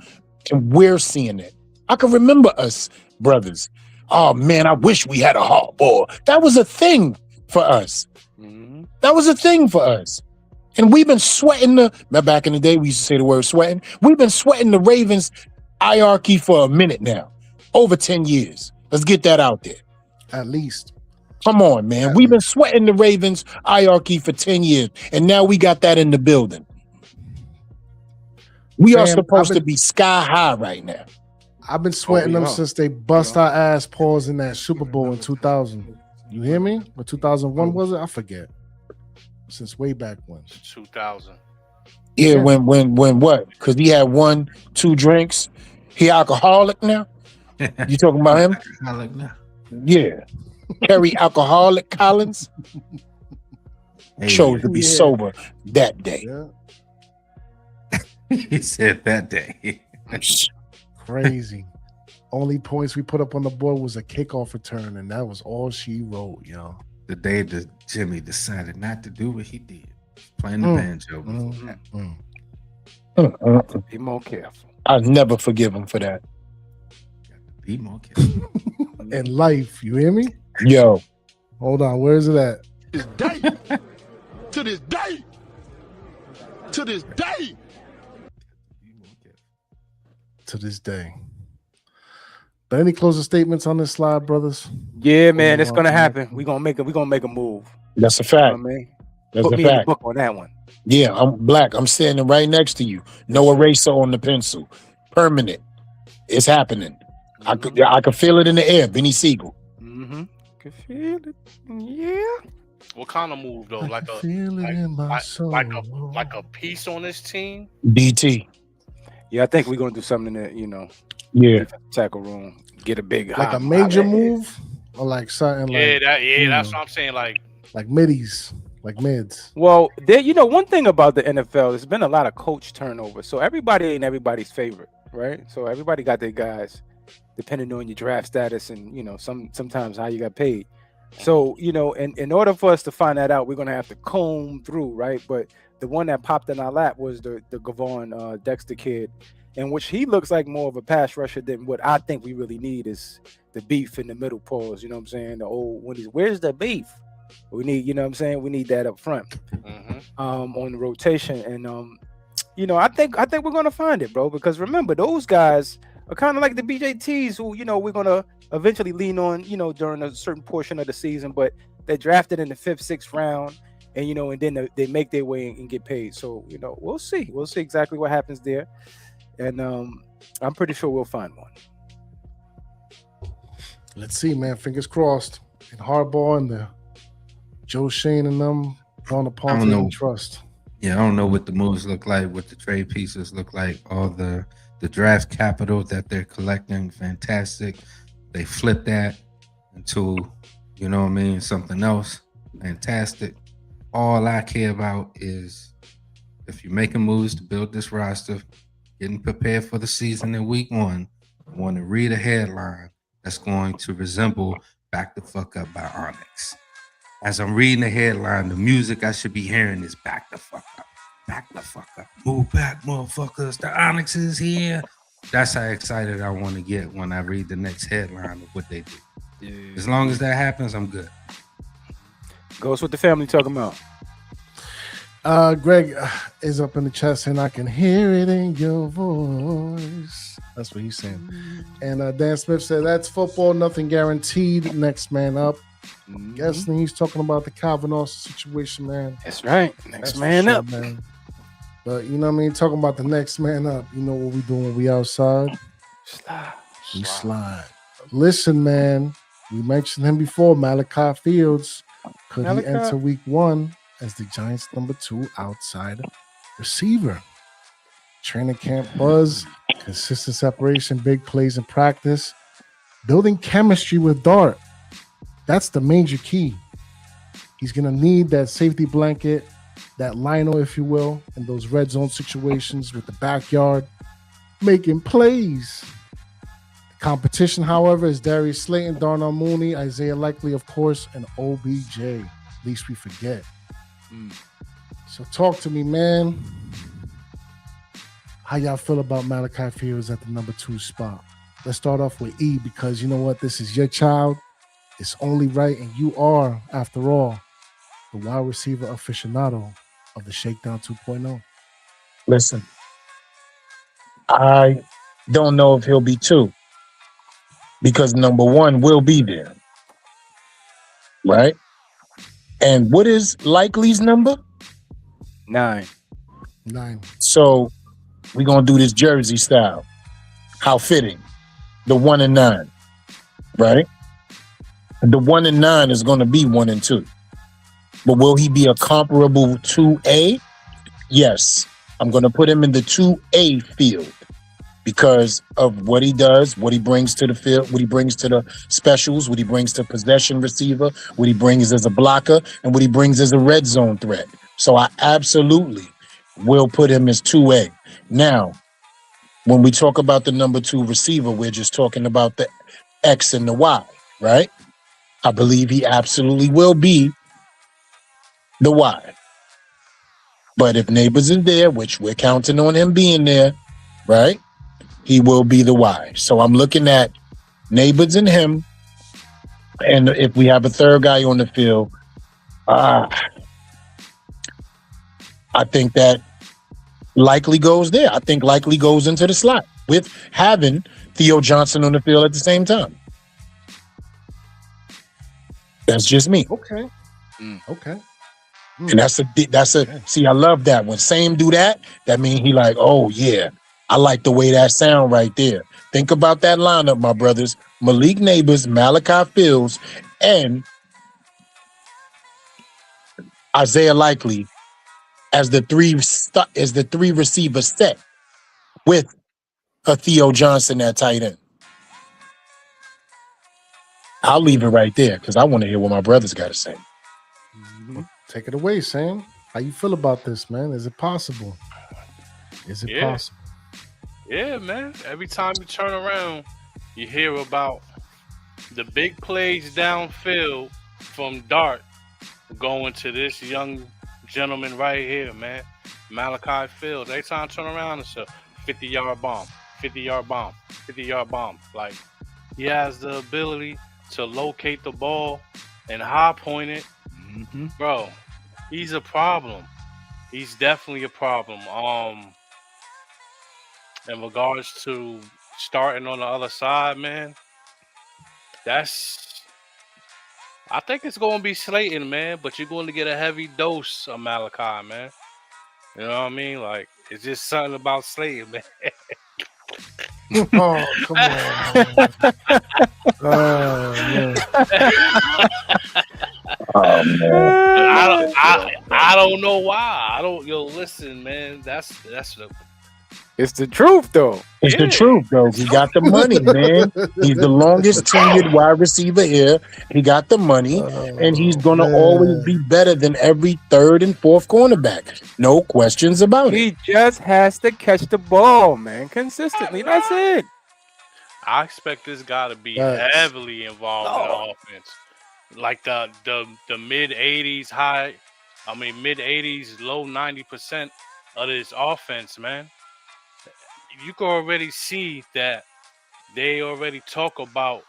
and we're seeing it. I can remember us, brothers. Oh, man, I wish we had a Harbaugh. That was a thing for us. That was a thing for us. And we've been sweating back in the day, we used to say the word sweating. We've been sweating the Ravens hierarchy for a minute now. Over 10 years. Let's get that out there. At least. Come on, man. We've been sweating the Ravens hierarchy for 10 years. And now we got that in the building. We are supposed to be sky high right now. I've been sweating them since they bust our ass paws in that Super Bowl in 2000. You hear me? Or 2001 was it? I forget. Since way back when. 2000. Yeah, when what? Because he had 1-2 drinks. He alcoholic now? You talking about him? Alcoholic now. Yeah. Kerry Alcoholic Collins chose to be sober that day. He said that day. Crazy. Only points we put up on the board was a kickoff return, and that was all she wrote, yo. The day that Jimmy decided not to do what he did, playing the banjo. Be more careful. I'll never forgive him for that. Be more careful. In life, you hear me? Yo. Hold on, where is it at? This day. To this day. To this day. To this day. But any closing statements on this slide, brothers? Yeah, man, it's gonna happen. We're gonna make a move. That's a fact. You know what I mean? That's Put a me in the fact. book on that one. Yeah, I'm black. I'm standing right next to you. No eraser on the pencil. Permanent. It's happening. I could feel it in the air. Benny Siegel. Mm-hmm. Can feel it. Yeah. What kind of move though? I can feel it in my soul. Like a piece on this team. DT. Yeah, I think we're gonna do something in the Yeah. defensive tackle room. Get a big Like high- a major high- move, or like something like That's what I'm saying. like middies, like mids. Well, one thing about the NFL, there's been a lot of coach turnover, so everybody ain't everybody's favorite, right? So everybody got their guys, depending on your draft status and sometimes how you got paid. So in order for us to find that out, we're gonna have to comb through, right? But the one that popped in our lap was the Gavon Dexter kid, in which he looks like more of a pass rusher than what I think we really need is the beef in the middle pause. You know what I'm saying? The old where's the beef? We need, we need that up front, on the rotation, and I think we're gonna find it, bro. Because remember, those guys are kind of like the BJTs, who we're gonna eventually lean on, during a certain portion of the season, but they're drafted in the 5th, 6th round, and and then they make their way and get paid. So we'll see exactly what happens there, and I'm pretty sure we'll find one. Let's see, man. Fingers crossed. And Harbaugh and the Joe Shane and them drawn upon to trust. Yeah, I don't know what the moves look like, what the trade pieces look like, all the draft capital that they're collecting, fantastic. They flip that into, something else, fantastic. All I care about is if you're making moves to build this roster, getting prepared for the season in week 1, I want to read a headline that's going to resemble Back the Fuck Up by Onyx. As I'm reading the headline, the music I should be hearing is Back the Fuck Up. Back the fuck up. Move back, motherfuckers. The Onyx is here. That's how excited I want to get when I read the next headline of what they do. Yeah. As long as that happens, I'm good. Ghost, what the family talking about? Greg is up in the chat saying, I can hear it in your voice. That's what he's saying. And Dan Smith said, that's football, nothing guaranteed. Next man up. Guessing he's talking about the Calvin Austin situation, man. That's right. Next man up. Man. But you know what I mean? Talking about the next man up. You know what we doing when we outside? We slide. Listen, man. We mentioned him before, Malachi Fields. Could he enter week 1 as the Giants' number 2 outside receiver? Training camp buzz, consistent separation, big plays in practice, building chemistry with Dart. That's the major key. He's going to need that safety blanket, that lino, if you will, in those red zone situations with the backyard, making plays. The competition, however, is Darius Slayton, Darnell Mooney, Isaiah Likely, of course, and OBJ. Least we forget. So talk to me, man. How y'all feel about Malachi Fields at the number 2 spot? Let's start off with E, because you know what? This is your child. It's only right, and you are, after all, the wide receiver aficionado of the Shakedown 2.0. Listen, I don't know if he'll be 2 because number 1 will be there, right? And what is Likely's number? 9. So we're going to do this Jersey style. How fitting. The 1 and 9, right? The 1 and 9 is going to be 1 and 2. But will he be a comparable 2A? Yes. I'm going to put him in the 2A field because of what he does, what he brings to the field, what he brings to the specials, what he brings to possession receiver, what he brings as a blocker, and what he brings as a red zone threat. So I absolutely will put him as 2A. Now, when we talk about the number 2 receiver, we're just talking about the X and the Y, right? I believe he absolutely will be the Y. But if Nabers is there, which we're counting on him being there, right? He will be the Y. So I'm looking at Nabers and him. And if we have a third guy on the field, I think that Likely goes there. I think Likely goes into the slot with having Theo Johnson on the field at the same time. That's just me. Okay. Okay. And that's a see, I love that. When Sam do that, that means he like, oh yeah, I like the way that sound right there. Think about that lineup, my brothers. Malik Nabers, Malachi Fields, and Isaiah Likely as the three receiver set with a Theo Johnson at tight end. I'll leave it right there because I want to hear what my brothers got to say. Take it away, Sam. How you feel about this, man? Is it possible? Is it possible? Yeah, man. Every time you turn around, you hear about the big plays downfield from Dart going to this young gentleman right here, man. Malachi Fields. Every time I turn around, it's a 50-yard bomb, 50-yard bomb, 50-yard bomb. Like, he has the ability to locate the ball and high point it. Bro, he's a problem. He's definitely a problem. In regards to starting on the other side, man, I think it's going to be Slayton, man, but you're going to get a heavy dose of Malachi, man. You know what I mean? Like, it's just something about Slayton, man. Oh, come on, man. Oh, man. Oh, man. I don't know why. Listen, man. That's the. It's the truth, though. It's the truth, though. He got the money, man. He's the longest tenured wide receiver here. He got the money, and he's going to always be better than every third and fourth cornerback. No questions about it. He just has to catch the ball, man, consistently. That's it. I expect this guy to be heavily involved in the offense. Like the mid 80s, mid 80s, low 90% of this offense, man. You can already see that they already talk about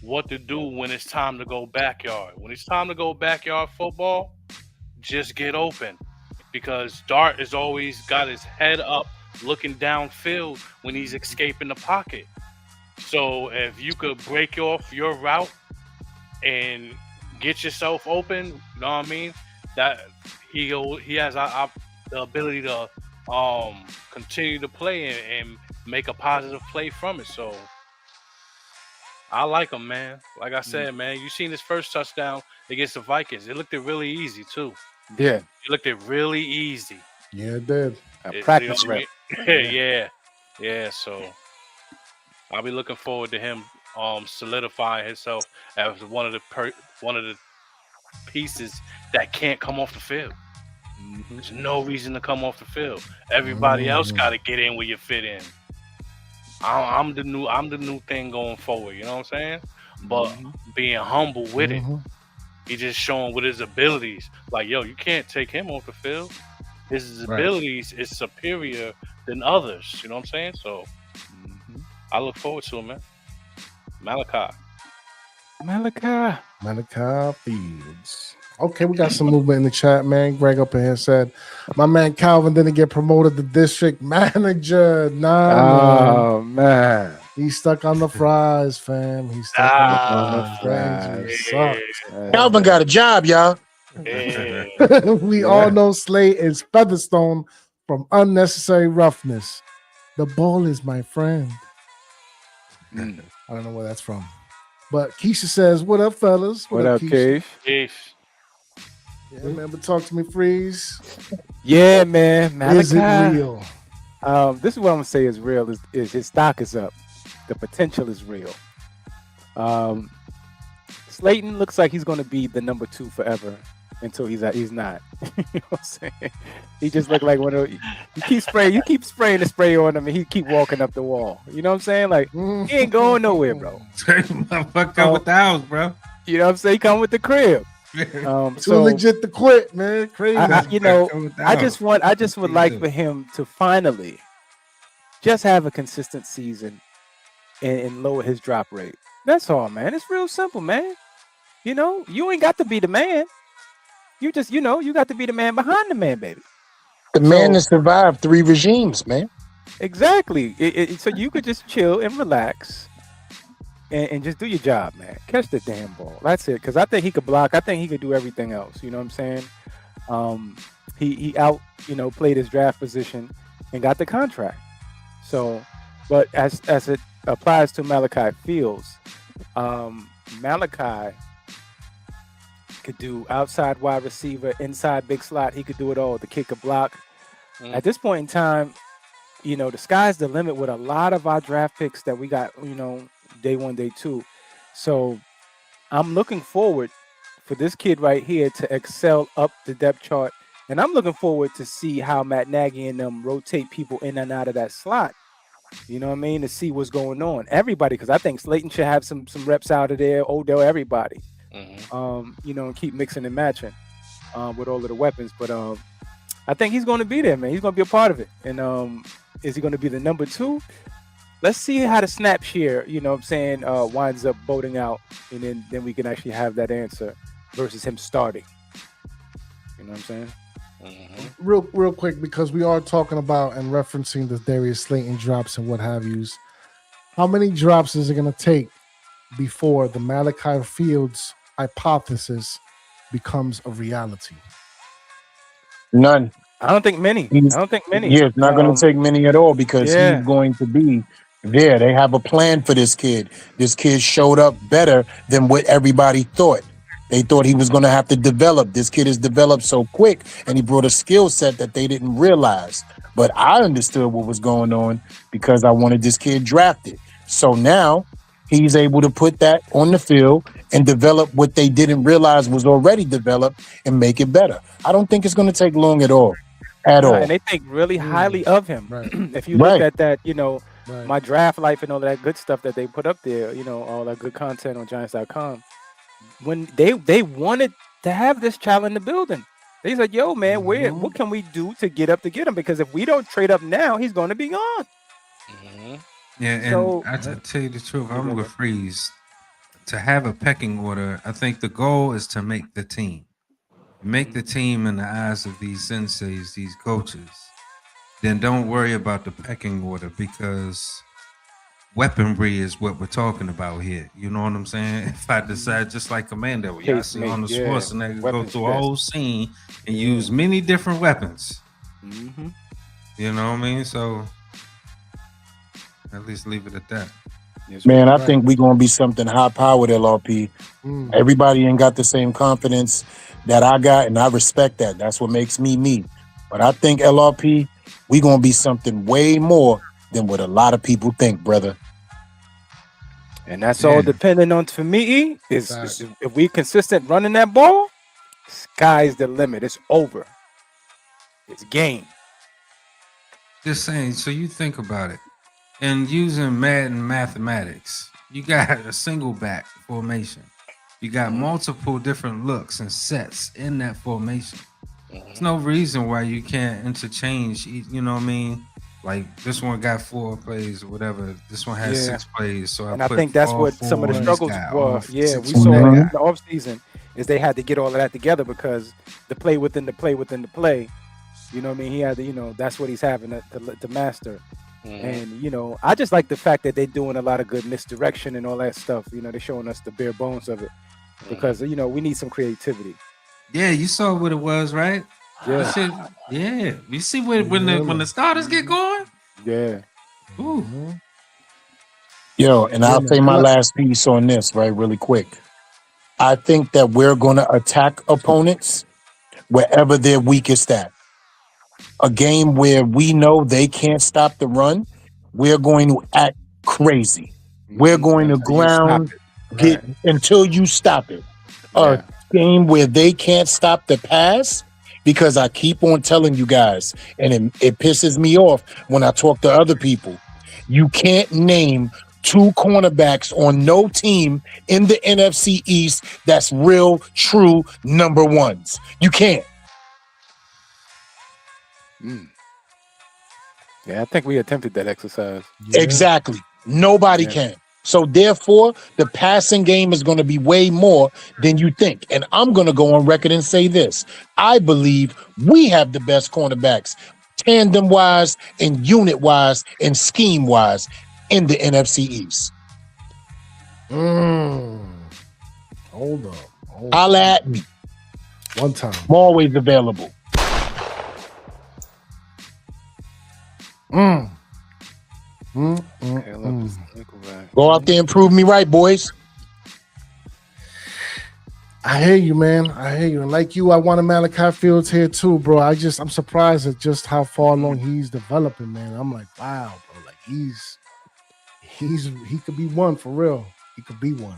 what to do when it's time to go backyard. When it's time to go backyard football, just get open. Because Dart has always got his head up looking downfield when he's escaping the pocket. So if you could break off your route and get yourself open, you know what I mean? That he has the ability to continue to play and make a positive play from it. So I like him, man. Like I said, man, you seen his first touchdown against the Vikings. It looked really easy too. Yeah. It looked really easy. Yeah, it did. Practice rep. Yeah. So I'll be looking forward to him solidifying himself as one of the pieces that can't come off the field. There's no reason to come off the field. Everybody else got to get in where you fit in. I'm the new thing going forward. You know what I'm saying? But being humble with it, he just showing with his abilities. Like, yo, you can't take him off the field. His abilities is superior than others. You know what I'm saying? So I look forward to him, man. Malachi Fields. Okay, we got some movement in the chat, man. Greg up in here said, my man Calvin didn't get promoted to district manager. Nah, man. He's stuck on the fries, fam. He's stuck on the fries. Sucks. Calvin got a job, y'all. We all know Slate is Featherstone from Unnecessary Roughness. The ball is my friend. I don't know where that's from. But Keisha says, what up, fellas? What up, Keisha? Yeah, man, but talk to me, Freeze. Yeah, man. Malachi, is it real? This is what I'm gonna say is real. Is his stock is up. The potential is real. Slayton looks like he's gonna be the number 2 forever until he's not. You know what I'm saying? He just look like one of you keep spraying the spray on him and he keep walking up the wall. You know what I'm saying? Like he ain't going nowhere, bro. Motherfucker come with the house, bro. You know what I'm saying? He come with the crib. So legit to quit, man. Crazy. I just would like for him to finally just have a consistent season and lower his drop rate. That's all, man. It's real simple, man. You know, you ain't got to be the man. You just, you got to be the man behind the man, baby. The man has survived 3 regimes, man. Exactly. So you could just chill and relax and just do your job, man. Catch the damn ball. That's it. Because I think he could block. I think he could do everything else. You know what I'm saying? He out, played his draft position and got the contract. So, but as it applies to Malachi Fields, Malachi could do outside wide receiver, inside big slot. He could do it all. The kick a block. At this point in time, the sky's the limit with a lot of our draft picks that we got, day one, day two. So I'm looking forward for this kid right here to excel up the depth chart. And I'm looking forward to see how Matt Nagy and them rotate people in and out of that slot. You know what I mean? To see what's going on. Everybody, because I think Slayton should have some reps out of there. Odell, everybody. And keep mixing and matching with all of the weapons. But I think he's going to be there, man. He's going to be a part of it. And is he going to be the number 2? Let's see how the snap share, winds up voting out. And then we can actually have that answer versus him starting. You know what I'm saying? Real quick, because we are talking about and referencing the Darius Slayton drops and what have yous. How many drops is it going to take before the Malachi Fields hypothesis becomes a reality? None. I don't think many. Yeah, it's not going to take many at all because he's going to be there. They have a plan for this kid. This kid showed up better than what everybody thought. They thought he was going to have to develop. This kid has developed so quick, and he brought a skill set that they didn't realize. But I understood what was going on because I wanted this kid drafted. So now he's able to put that on the field and develop what they didn't realize was already developed and make it better. I don't think it's going to take long at all. And they think really highly of him. Right. If you look at that, Right. my draft life and all that good stuff that they put up there, all that good content on Giants.com. When they wanted to have this child in the building, they said, "Yo, man, what can we do to get him? Because if we don't trade up now, he's going to be gone." Yeah, and So- I tell you the truth, I'm with Freeze. To have a pecking order, I think the goal is to make the team. Make the team in the eyes of these senseis, these coaches. Then don't worry about the pecking order because weaponry is what we're talking about here. You know what I'm saying? If I decide, just like Commander, y'all see on the Schwarzenegger go Weapons through a fest. whole scene and use many different weapons. Mm-hmm. You know what I mean? So at least leave it at that. Man, I think we're going to be something high-powered, LRP. Everybody ain't got the same confidence that I got, and I respect that. That's what makes me me. But I think, LRP, we're going to be something way more than what a lot of people think, brother. And that's all depending on, for me, is if we consistent running that ball, sky's the limit. It's over. It's game. Just saying, so you think about it. And using Madden mathematics, you got a single back formation. You got multiple different looks and sets in that formation. There's no reason why you can't interchange, you know what I mean? Like this one got 4 plays or whatever. This one has 6 plays. So I think that's what some of the struggles were. Yeah, we saw in the offseason is they had to get all of that together because the play within the play within the play, you know what I mean? He had to, that's what he's having to master. And, I just like the fact that they're doing a lot of good misdirection and all that stuff. They're showing us the bare bones of it because, we need some creativity. Yeah, you saw what it was, right? Yeah. You see when the starters get going? Yeah. Ooh. Yo, and I'll say my last piece on this, right, really quick. I think that we're going to attack opponents wherever they're weakest at. A game where we know they can't stop the run, we're going to act crazy. We're going to ground get until you stop it. A game where they can't stop the pass, because I keep on telling you guys, and it pisses me off when I talk to other people. You can't name 2 cornerbacks on no team in the NFC East that's real, true number ones. You can't. Yeah, I think we attempted that exercise. Exactly. Nobody can. So therefore, the passing game is going to be way more than you think. And I'm going to go on record and say this. I believe we have the best cornerbacks, tandem-wise and unit-wise and scheme-wise in the NFC East. Hold up. Holla at me. One time. I'm always available. Caleb is nickelback. Go out there and prove me right, boys. I hear you, man. I hear you. And like you, I wanted Malachi Fields here too, bro. I'm surprised at just how far along he's developing, man. I'm like, wow, bro. Like he could be one for real. He could be one.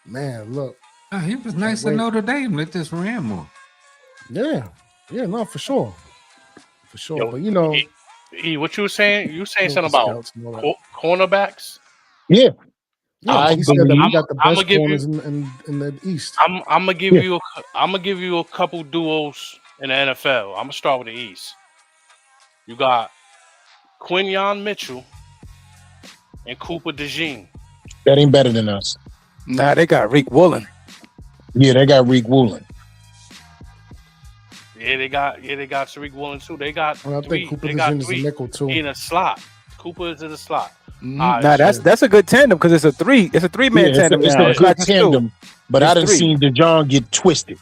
Man, look. Oh, he was nice at Notre Dame. Let this ran more. Yeah, no, for sure. For sure. Yo, but you know, what you were saying? You were saying something about scouts and all that. cornerbacks? Yeah. Yeah, he said that we got the I'ma best give corners in the East. I'm gonna give you a couple duos in the NFL. I'm gonna start with the East. You got Quinyon Mitchell and Cooper DeJean. That ain't better than us. Nah, they got Reek Woolen. Yeah, they got Reek Woolen. Yeah, they got Tariq Woolen too. They got And I three. think Cooper They got DeJean is a three nickel too. in a slot. Cooper is in a slot. Nah, that's a good tandem because it's a three-man tandem. It's now. a good tandem, but I didn't see DeJean get twisted.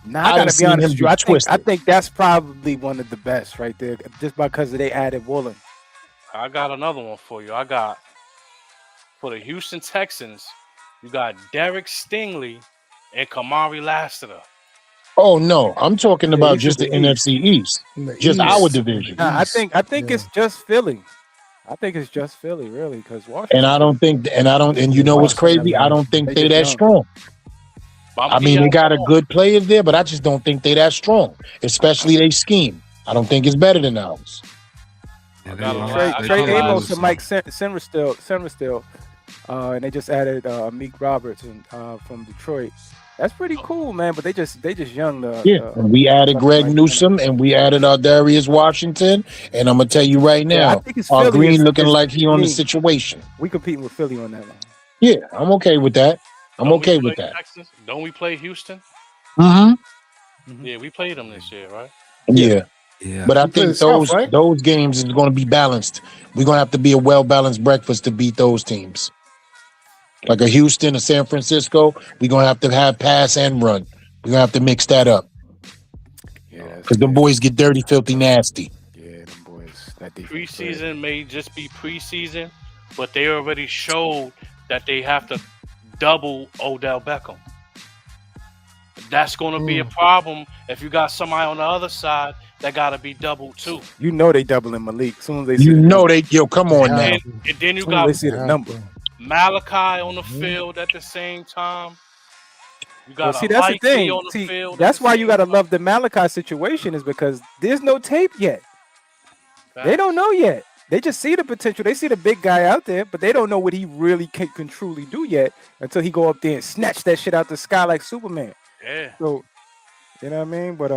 Nah, I gotta be honest with you. I twisted. think that's probably one of the best right there, just because they added Woolen. I got another one for you. I got for the Houston Texans. You got Derek Stingley and Kamari Lassiter. Oh no, I'm talking about just the NFC East, just our division. Nah, I think it's just Philly. I think it's just Philly, really, because Washington. And you know what's crazy? I don't think they're that strong. I mean, they got a good players there, but I just don't think they're that strong, especially they scheme. I don't think it's better than ours. Yeah, Trey Amos and Mike Senrestill, and they just added Meek Robertson from Detroit. That's pretty cool, man. But they just young. And we added Greg Newsome and we added our Darius Washington. And I'm gonna tell you right now, our Green looking like he on the situation. We competing with Philly on that one. Yeah, I'm okay with that. I'm okay with that. Texas? Don't we play Houston? Mm-hmm. Yeah, we played them this year, right? Yeah. Yeah. But I think those games is going to be balanced. We're going to have to be a well-balanced breakfast to beat those teams. Like a Houston, a San Francisco, we're going to have pass and run. We're going to have to mix that up. Yeah. Because the boys get dirty, filthy, nasty. Yeah, them boys. That preseason may just be preseason, but they already showed that they have to double Odell Beckham. That's going to be a problem if you got somebody on the other side that got to be doubled too. You know they doubling Malik. As soon as they see come on now. And then you got they see the number. Malachi on the field at the same time. You got see, that's the thing. on the field that's why you got to love the Malachi situation is because there's no tape yet. They don't know yet. They just see the potential. They see the big guy out there, but they don't know what he really can truly do yet until he go up there and snatch that shit out the sky like Superman. Yeah. So, you know what I mean? But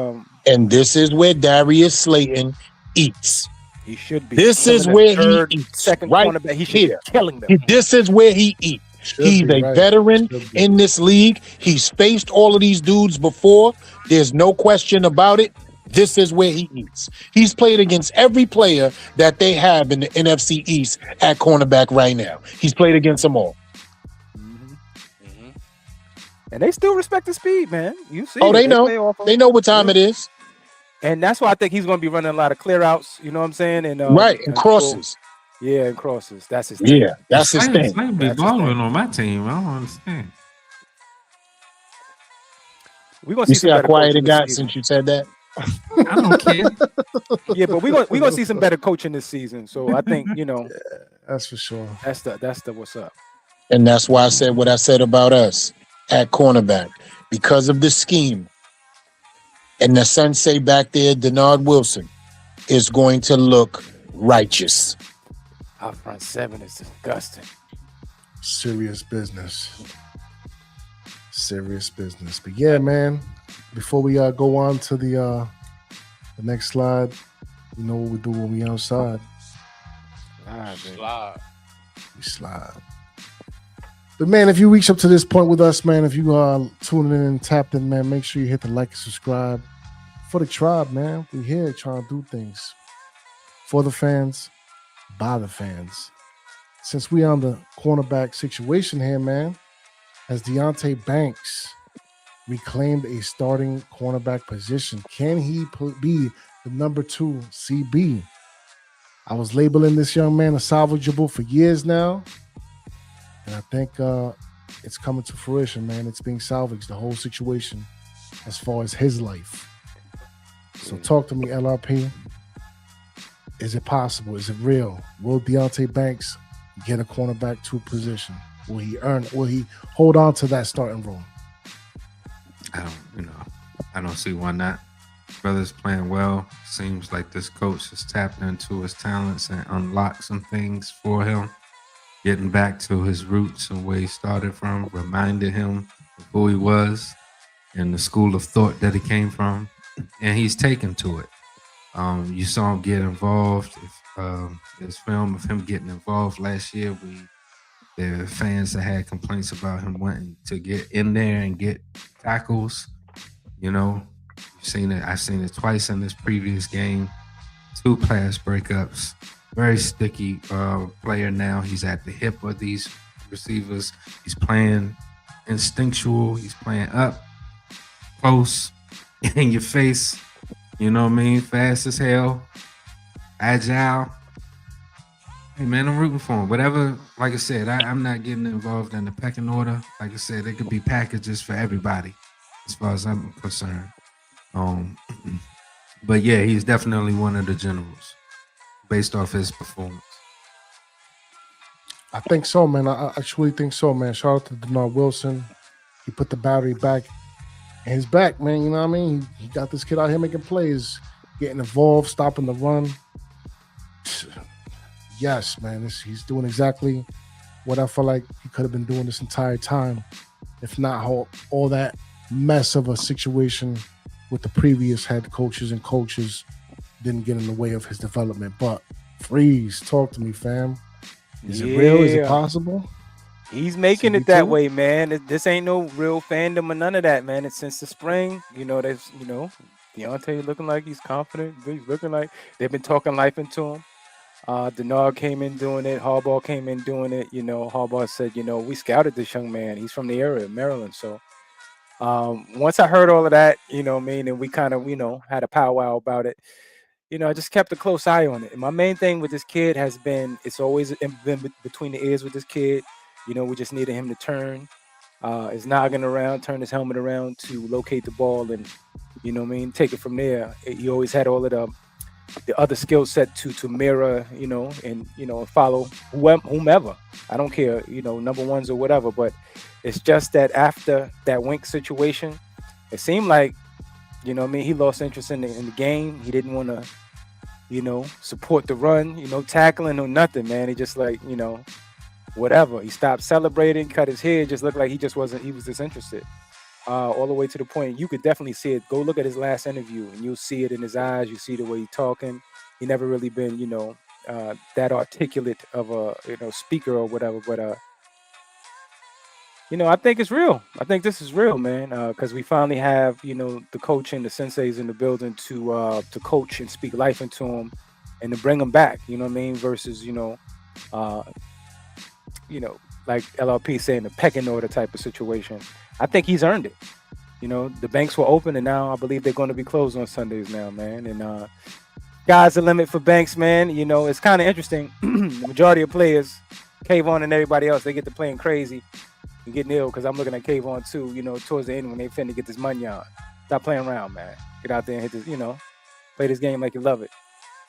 and this is where Darius Slayton eats. He should be. This is where he eats. Second right cornerback. He should be killing them. This is where he eats. He's a veteran in this league. He's faced all of these dudes before. There's no question about it. This is where he eats. He's played against every player that they have in the NFC East at cornerback right now. He's played against them all. And they still respect the speed, man. You see? They know. They know what time it is. And that's why I think he's going to be running a lot of clear outs. You know what I'm saying? And and crosses. Yeah, and crosses. That's his thing. Yeah, that's his thing. Slade be balling on my team. I don't understand. We're gonna see how quiet it got since you said that. I don't care. Yeah, but we're gonna see some better coaching this season. So I think that's for sure. That's the what's up. And that's why I said what I said about us at cornerback because of the scheme. And the sensei back there, Denard Wilson, is going to look righteous. Our front seven is disgusting. Serious business. Serious business. But yeah, man, before we go on to the next slide, you know what we do when we outside. We slide. But man, if you reach up to this point with us, man, if you are tuning in and tapped in, man, make sure you hit the like and subscribe for the tribe, man. We're here trying to do things for the fans, by the fans. Since we on the cornerback situation here, man, has Deonte Banks reclaimed a starting cornerback position? Can he be the number 2 CB? I was labeling this young man a salvageable for years now, and I think it's coming to fruition, man. It's being salvaged, the whole situation, as far as his life. So talk to me, LRP. Is it possible? Is it real? Will Deonte Banks get a cornerback 2 position? Will he earn? Will he hold on to that starting role? I don't see why not. Brother's playing well. Seems like this coach has tapped into his talents and unlocked some things for him. Getting back to his roots and where he started from, reminded him of who he was and the school of thought that he came from, and he's taken to it. You saw him get involved. There's film of him getting involved last year. There are fans that had complaints about him wanting to get in there and get tackles. You know, you've seen it. I've seen it twice in this previous game. 2 pass breakups. Very sticky player now. He's at the hip of these receivers. He's playing instinctual. He's playing up, close, in your face. You know what I mean? Fast as hell, agile. Hey, man, I'm rooting for him. Whatever, like I said, I'm not getting involved in the pecking order. Like I said, there could be packages for everybody as far as I'm concerned. But, yeah, he's definitely one of the generals based off his performance. I think so, man. I truly think so, man. Shout out to Denard Wilson. He put the battery back in his back, man. You know what I mean? He got this kid out here making plays, getting involved, stopping the run. Yes, man. He's doing exactly what I feel like he could have been doing this entire time, if not all that mess of a situation with the previous head coaches and coaches didn't get in the way of his development. But Freeze, talk to me, fam. Is it real? Is it possible? He's making it that way, man. This ain't no real fandom or none of that, man. It's since the spring. Deonte looking like he's confident. He's looking like they've been talking life into him. Denard came in doing it. Harbaugh came in doing it. Harbaugh said, we scouted this young man. He's from the area, Maryland. So once I heard all of that, and we kind of, had a powwow about it, I just kept a close eye on it. And my main thing with this kid has been, it's always been between the ears with this kid. We just needed him to turn his noggin around, turn his helmet around to locate the ball and, take it from there. He always had all of the other skill set to mirror, and follow whomever. I don't care, number ones or whatever, but it's just that after that Wink situation, it seemed like, he lost interest in the game. He didn't want to, support the run, tackling or nothing, man. He just like, whatever. He stopped celebrating, cut his hair, just looked like he was disinterested. All the way to the point you could definitely see it. Go look at his last interview and you'll see it in his eyes. You see the way he's talking. He never really been, that articulate of a, speaker or whatever. But, I think it's real. I think this is real, man. Because we finally have, the coach and the senseis in the building to coach and speak life into him and to bring him back. You know what I mean? Versus, like LRP saying the pecking order type of situation. I think he's earned it. The banks were open and now I believe they're going to be closed on Sundays now, man. And sky's the limit for Banks, man. It's kind of interesting. The majority of players, Kayvon and everybody else, they get to playing crazy and getting ill because I'm looking at Kayvon too, towards the end when they finna get this money on. Stop playing around, man. Get out there and hit this, play this game like you love it.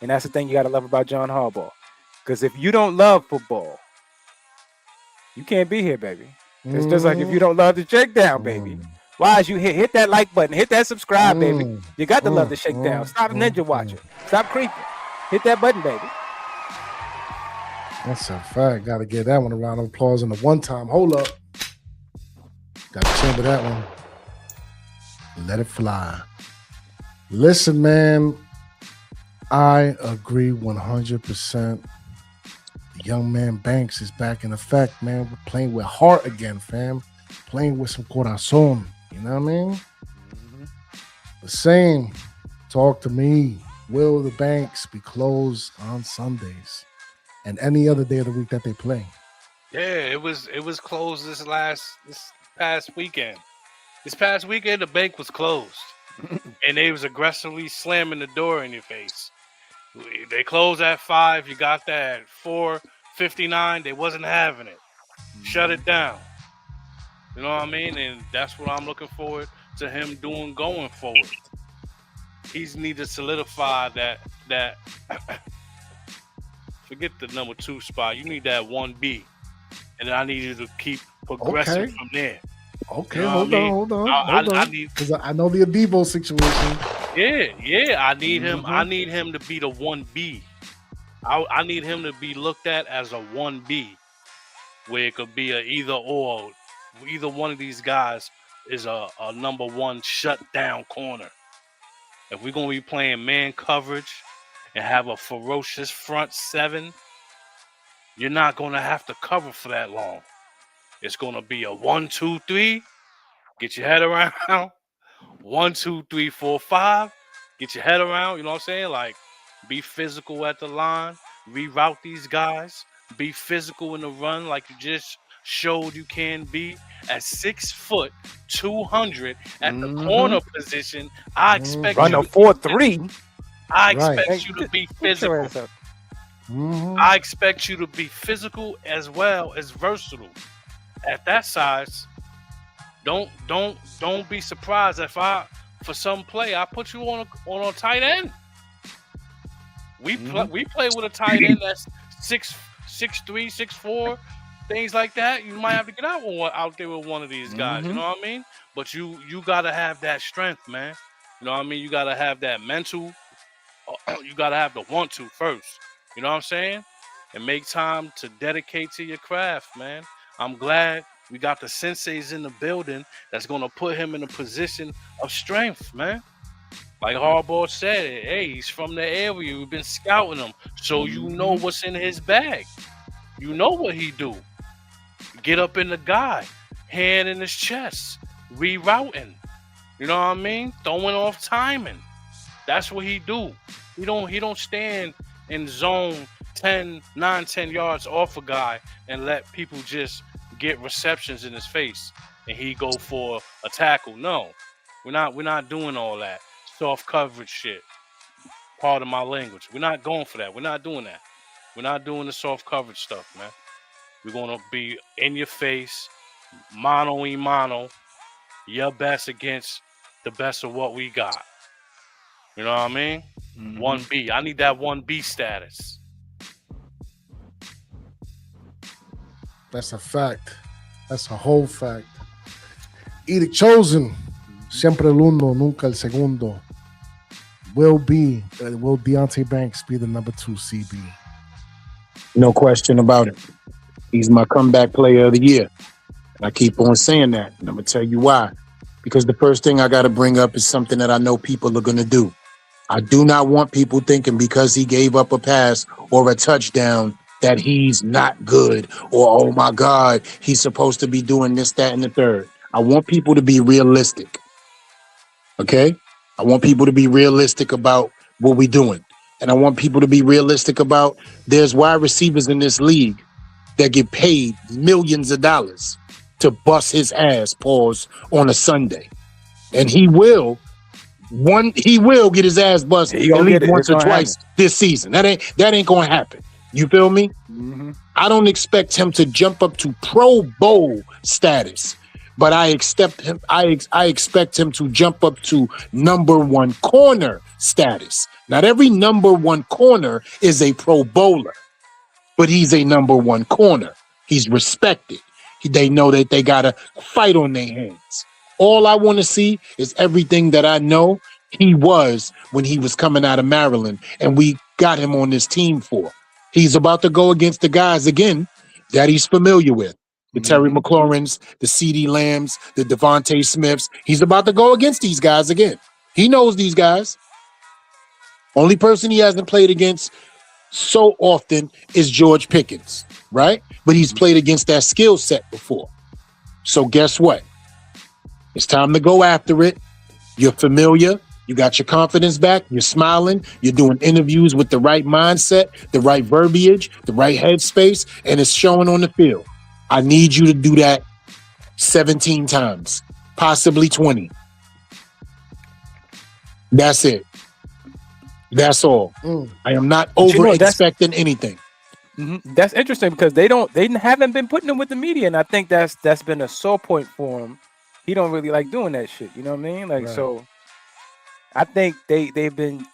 And that's the thing you got to love about John Harbaugh. Because if you don't love football, you can't be here, baby. It's just like if you don't love the Shakedown, baby. Why is you hit that like button, hit that subscribe, baby. You got to love the Shakedown. Stop ninja watching. Stop creeping. Hit that button, baby. That's a fact. Got to give that one a round of applause on the one time. Hold up. Got to chamber that one. Let it fly. Listen, man. I agree 100%. Young man Banks is back in effect, man. We're playing with heart again, fam. Playing with some corazon. You know what I mean? The same. Talk to me. Will the banks be closed on Sundays and any other day of the week that they play? Yeah, it was closed this past weekend. This past weekend, the bank was closed, and they was aggressively slamming the door in your face. They closed at 5. You got that at 4:59. They wasn't having it. Shut it down. You know what I mean? And that's what I'm looking forward to him doing going forward. He's need to solidify that. Forget the number 2 spot. You need that 1B, and I need you to keep progressing Okay. from there. Okay, You know hold what I mean? on. I need, Because I know the Adebo situation. yeah. I need him. Mhm. I need him to be the 1B. I need him to be looked at as a 1B, where it could be a either or. Either one of these guys is a number 1 shutdown corner. If we're gonna be playing man coverage and have a ferocious front 7, you're not gonna have to cover for that long. It's gonna be a 1, 2, 3. Get your head around. 1, 2, 3, 4, 5. Get your head around. You know what I'm saying? Like, be physical at the line. Reroute these guys. Be physical in the run, like you just showed you can be. At 6 foot, 200 at the corner position, I expect Run you a to 4-3. I Right. expect you to be Get your physical. ass up. Mhm. I expect you to be physical as well as versatile. At that size, don't be surprised if for some play I put you on a tight end. We play with a tight end that's 6'3", 6'4", things like that. You might have to get out there with one of these guys. You know what I mean? But you gotta have that strength, man. You know what I mean? You gotta have that mental. You gotta have the want to first. You know what I'm saying? And make time to dedicate to your craft, man. I'm glad we got the senseis in the building that's gonna put him in a position of strength, man. Like Harbaugh said, hey, he's from the area. We've been scouting him, so you know what's in his bag. You know what he do. Get up in the guy, hand in his chest, rerouting. You know what I mean? Throwing off timing. That's what he do. He don't stand in zone 10 yards off a guy and let people just get receptions in his face and he go for a tackle. No. We're not doing all that. Soft coverage shit. Part of my language. We're not going for that. We're not doing that. We're not doing the soft coverage stuff, man. We're gonna be in your face, mano y mano, your best against the best of what we got. You know what I mean? 1B. I need that 1B status. That's a fact. That's a whole fact. Edict chosen. Siempre el uno, nunca el segundo. Will Deonte Banks be the number 2 CB? No question about it. He's my comeback player of the year. And I keep on saying that. And I'm going to tell you why. Because the first thing I got to bring up is something that I know people are going to do. I do not want people thinking because he gave up a pass or a touchdown that he's not good or, oh my God, he's supposed to be doing this, that, and the third. I want people to be realistic. Okay? I want people to be realistic about what we're doing. And I want people to be realistic about there's wide receivers in this league that get paid millions of dollars to bust his ass, pause, on a Sunday. And he will get his ass busted He at gonna least get it. once It's or gonna twice this season. That ain't gonna happen. You feel me? I don't expect him to jump up to Pro Bowl status, but I expect him to jump up to number 1 corner status. Not every number 1 corner is a Pro Bowler, but he's a number 1 corner. He's respected. They know that they got a fight on their hands. All I want to see is everything that I know he was when he was coming out of Maryland, and we got him on this team for. He's about to go against the guys again that he's familiar with. The Terry McLaurins, the CeeDee Lambs, the Devontae Smiths. He's about to go against these guys again. He knows these guys. Only person he hasn't played against so often is George Pickens, right? But he's played against that skill set before. So guess what? It's time to go after it. You're familiar. You got your confidence back. You're smiling. You're doing interviews with the right mindset, the right verbiage, the right headspace, and it's showing on the field. I need you to do that 17 times, possibly 20. That's it. That's all. I am not over expecting anything. That's interesting because they haven't been putting him with the media, and I think that's been a sore point for him. He don't really like doing that shit. You know what I mean? Like, so I think they've been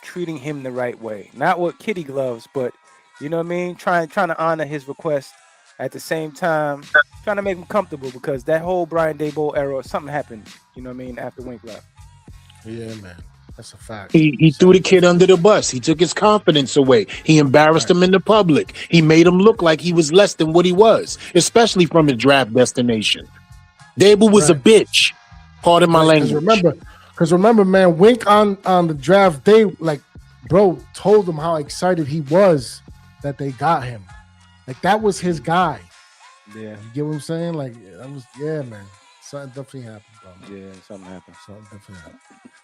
treating him the right way, not with kitty gloves, but you know what I mean, trying to honor his request at the same time, trying to make him comfortable because that whole Brian Daboll era, something happened. You know what I mean? After Wink left. Yeah, man. That's a fact. He threw the kid under the bus. He took his confidence away. He embarrassed him in the public. He made him look like he was less than what he was, especially from his draft destination. Dable was a bitch. Pardon my language. Because remember, man, Wink on the draft day, like, bro, told him how excited he was that they got him. Like, that was his guy. Yeah. You get what I'm saying? Like, that was, man. Something definitely happened, bro. Yeah, something happened. Something definitely happened.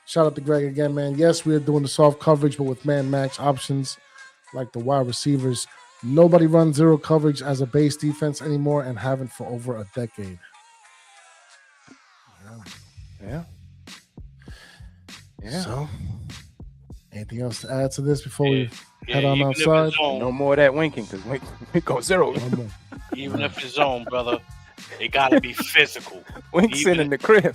Shout out to Greg again, man. Yes, we are doing the soft coverage, but with man max options like the wide receivers. Nobody runs zero coverage as a base defense anymore and haven't for over a decade. Yeah. So, anything else to add to this before we head on outside? No more of that winking because Wink goes zero. Even if it's zone, brother, it got to be physical. Wink's in the crib.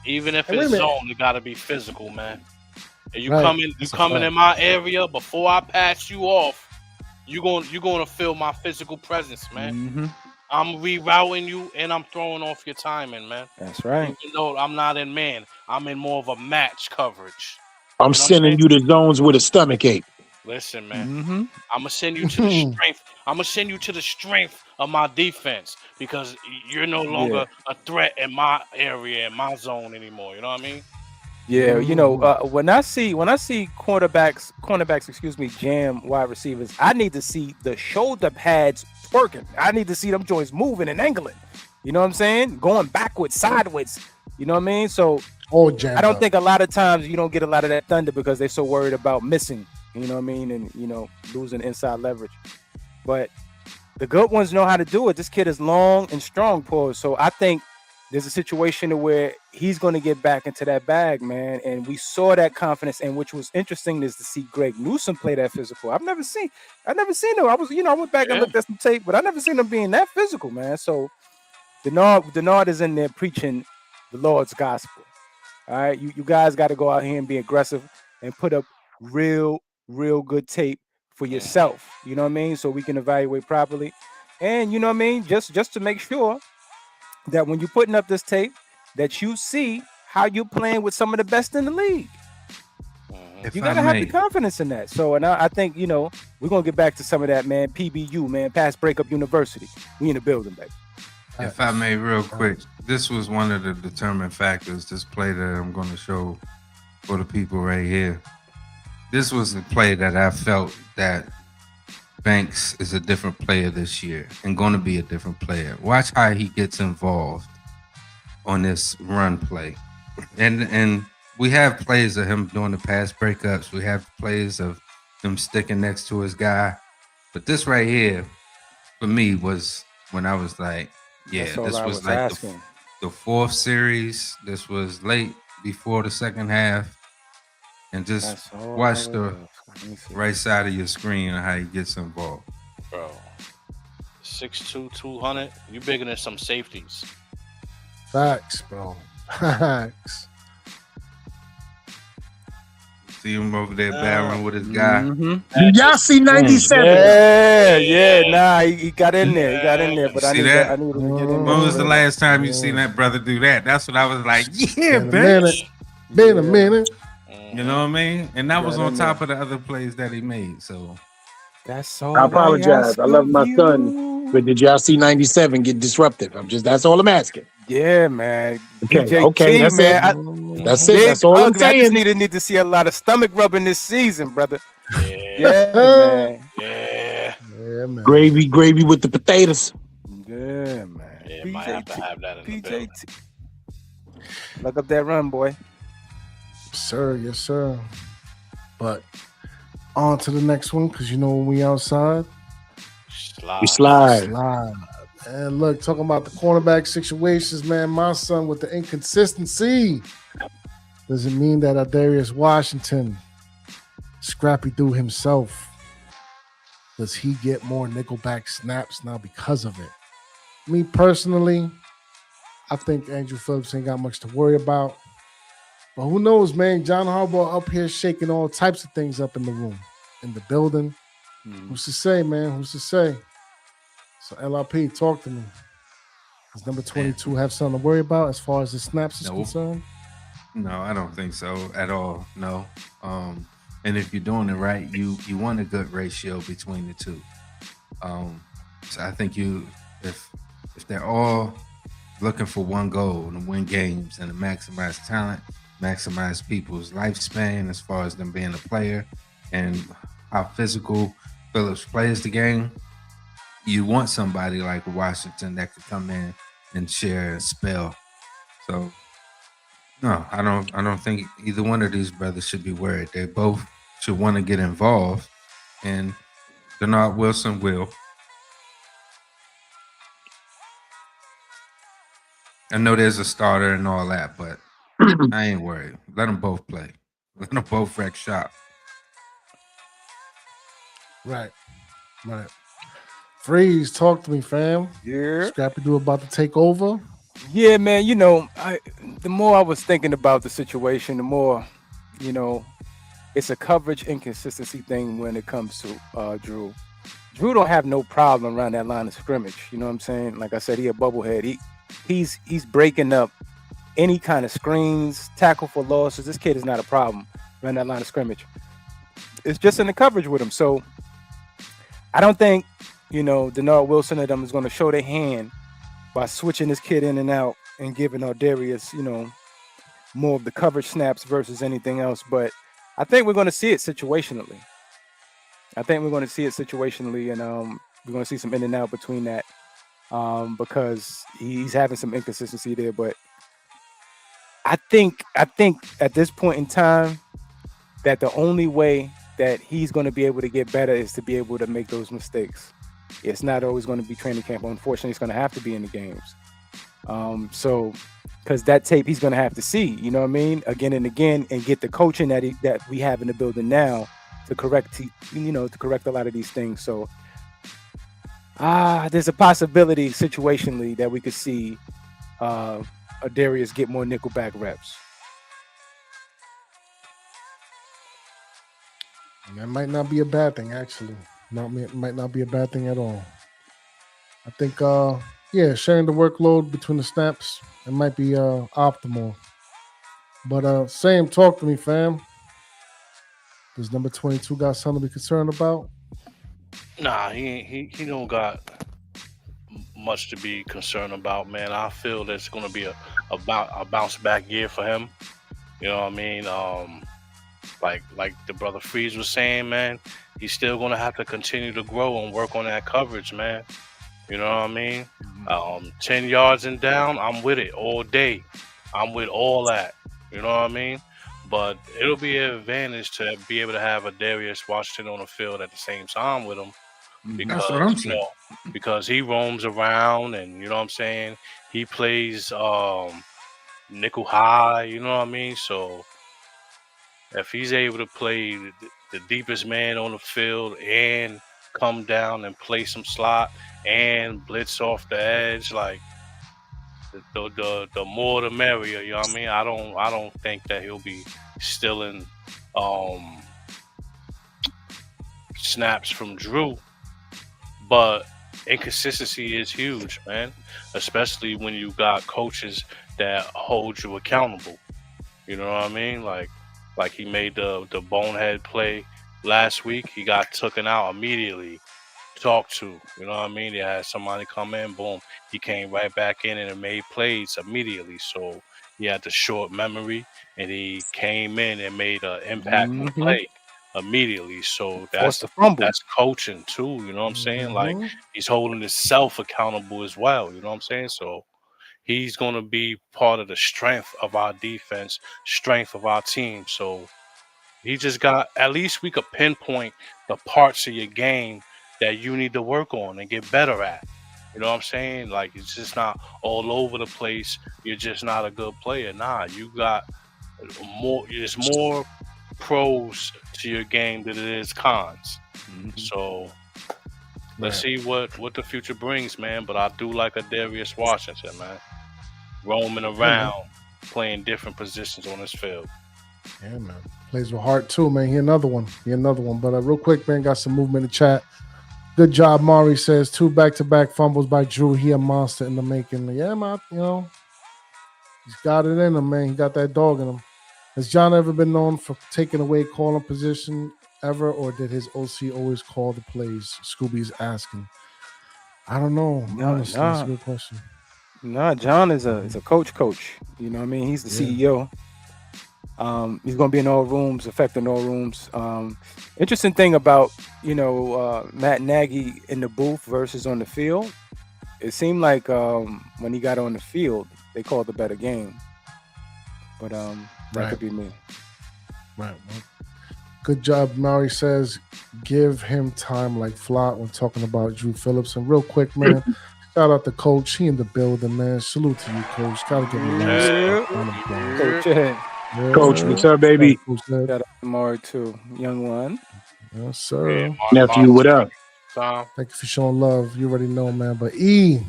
Even if it's zone, it got to be physical, man. And you coming in my area before I pass you off, you gonna feel my physical presence, man. Mm-hmm. I'm rerouting you and I'm throwing off your timing, man. That's right. Even though I'm not in man, I'm in more of a match coverage. I'm sending you to zones with a stomach ache. Listen, man. I'm gonna send you to the strength. I'm gonna send you to the strength of my defense because you're no longer a threat in my area, in my zone anymore. You know what I mean? Yeah, you know, when I see cornerbacks, jam wide receivers, I need to see the shoulder pads twerking. I need to see them joints moving and angling. You know what I'm saying? Going backwards, sideways. You know what I mean? So I don't think a lot of times you don't get a lot of that thunder because they're so worried about missing. You know what I mean? And, you know, losing inside leverage. But the good ones know how to do it. This kid is long and strong, Paul. So I think there's a situation where he's going to get back into that bag, man. And we saw that confidence. And which was interesting is to see Greg Newsome play that physical. I've never seen him. I went back and looked at some tape, but I never seen him being that physical, man. So Denard is in there preaching the Lord's gospel. All right. You guys got to go out here and be aggressive and put up real good tape for yourself. You know what I mean? So we can evaluate properly. And you know what I mean? Just to make sure that when you're putting up this tape, that you see how you're playing with some of the best in the league. You gotta have the confidence in that. So, and I think, you know, we're gonna get back to some of that, man. PBU, man, Pass Breakup University. We in the building, baby. If I may, real quick, this was one of the determined factors. This play that I'm going to show for the people right here. This was the play that I felt that Banks is a different player this year and going to be a different player. Watch how he gets involved on this run play. And we have plays of him doing the pass breakups. We have plays of him sticking next to his guy. But this right here, for me, was when I was like, this was like the fourth series. This was late before the second half. And just watch the right side of your screen and how he gets involved. Bro, 6'2", 200. You bigger than some safeties. Facts, bro. Facts. See him over there battling with his guy. Y'all see 97. Nah, he got in there. He got in there, but I need him to get in there. When was the last time you seen that brother do that? That's what I was like, Been a minute. You know what I mean? And that was on top of the other plays that he made. So that's all. I apologize. I love my son, but did y'all see 97 get disruptive? That's all I'm asking. Yeah, man. Okay, that's man. It. That's all I'm saying. I just need to see a lot of stomach rubbing this season, brother. Yeah, man. Yeah, man. Gravy with the potatoes. Yeah, man. Yeah, might have to have that in the building. Look up that run, boy. Yes, sir. But on to the next one, because you know when we outside, we slide. And look, talking about the cornerback situations, man. My son with the inconsistency. Does it mean that Darius Washington, Scrappy Doo himself, does he get more nickelback snaps now because of it? Me personally, I think Andrew Phillips ain't got much to worry about. But who knows, man? John Harbaugh up here shaking all types of things up in the room, in the building. Who's to say, man? Who's to say? So LRP, talk to me. Does number 22 have something to worry about as far as the snaps is concerned? No, I don't think so at all. No. And if you're doing it right, you want a good ratio between the two. So I think if they're all looking for one goal to win games and to maximize talent, maximize people's lifespan as far as them being a player and how physical Phillips plays the game, you want somebody like Washington that could come in and share and spell. So no, I don't think either one of these brothers should be worried. They both should want to get involved, and Denard Wilson will. I know there's a starter and all that, but I ain't worried. Let them both play. Let them both wreck shop. Right. Freeze, talk to me, fam. Yeah. Scrappy Doo about to take over. Yeah, man. The more I was thinking about the situation, the more, it's a coverage inconsistency thing when it comes to Drew. Drew don't have no problem around that line of scrimmage. You know what I'm saying? Like I said, he a bubblehead. He's breaking up any kind of screens, tackle for losses. This kid is not a problem around that line of scrimmage. It's just in the coverage with him. So I don't think, Denard Wilson and them is going to show their hand by switching this kid in and out and giving Darius, more of the coverage snaps versus anything else. But I think we're going to see it situationally. And we're going to see some in and out between that because he's having some inconsistency there. But I think at this point in time that the only way that he's going to be able to get better is to be able to make those mistakes. It's not always going to be training camp. Unfortunately, it's going to have to be in the games. So because that tape he's going to have to see, again and again, and get the coaching that we have in the building now to correct a lot of these things. So there's a possibility situationally that we could see Darius get more nickelback reps. And that might not be a bad thing, actually. Might not be a bad thing at all. I think, sharing the workload between the snaps, it might be optimal. But Sam, talk to me, fam. Does number 22 got something to be concerned about? Nah, he don't got much to be concerned about, man. I feel there's going to be a bounce back year for him. You know what I mean? Like the brother Freeze was saying, man, he's still going to have to continue to grow and work on that coverage, man. You know what I mean? 10 yards and down, I'm with it all day. I'm with all that. You know what I mean? But it'll be an advantage to be able to have a Darius Washington on the field at the same time with him. Because, That's what I'm saying. Because he roams around and, you know what I'm saying? He plays nickel high, you know what I mean? So if he's able to play the deepest man on the field and come down and play some slot and blitz off the edge, like the more the merrier, you know what I mean? I don't think that he'll be stealing snaps from Drew, but inconsistency is huge, man, especially when you got coaches that hold you accountable. You know what I mean? Like he made the bonehead play last week. He got taken out immediately, talked to. You know what I mean? They had somebody come in, boom. He came right back in and made plays immediately. So he had the short memory, and he came in and made an impactful play immediately. So that's coaching too. You know what I'm saying? Like he's holding himself accountable as well. You know what I'm saying? So he's going to be part of the strength of our defense, strength of our team. So he just got, at least we could pinpoint the parts of your game that you need to work on and get better at. You know what I'm saying? Like, it's just not all over the place. You're just not a good player. Nah, you got There's more pros to your game than it is cons. So let's see what the future brings, man. But I do like a Darius Washington, man, roaming around, playing different positions on this field. Yeah, man. Plays with heart too, man. He another one. But real quick, man, got some movement in the chat. Good job, Mari says. 2 back-to-back fumbles by Drew. He a monster in the making. Yeah, man. He's got it in him, man. He got that dog in him. Has John ever been known for taking away calling position ever, or did his OC always call the plays? Scooby's asking. I don't know. Honestly, that's a good question. Nah, John is a coach. You know what I mean? He's the CEO. He's going to be in all rooms, affecting all rooms. Interesting thing about, Matt Nagy in the booth versus on the field. It seemed like when he got on the field, they called a better game. But that could be me. Right. Well, good job, Mari says. Give him time like Flott when talking about Drew Phillips. And real quick, man, shout out to Coach. He in the building, man. Salute to you, Coach. Gotta give him a Coach, Coach, what's up, baby? Shout out to Mari too, young one. Yes, sir. Nephew, what up? Thank you for showing love. You already know, man. But E,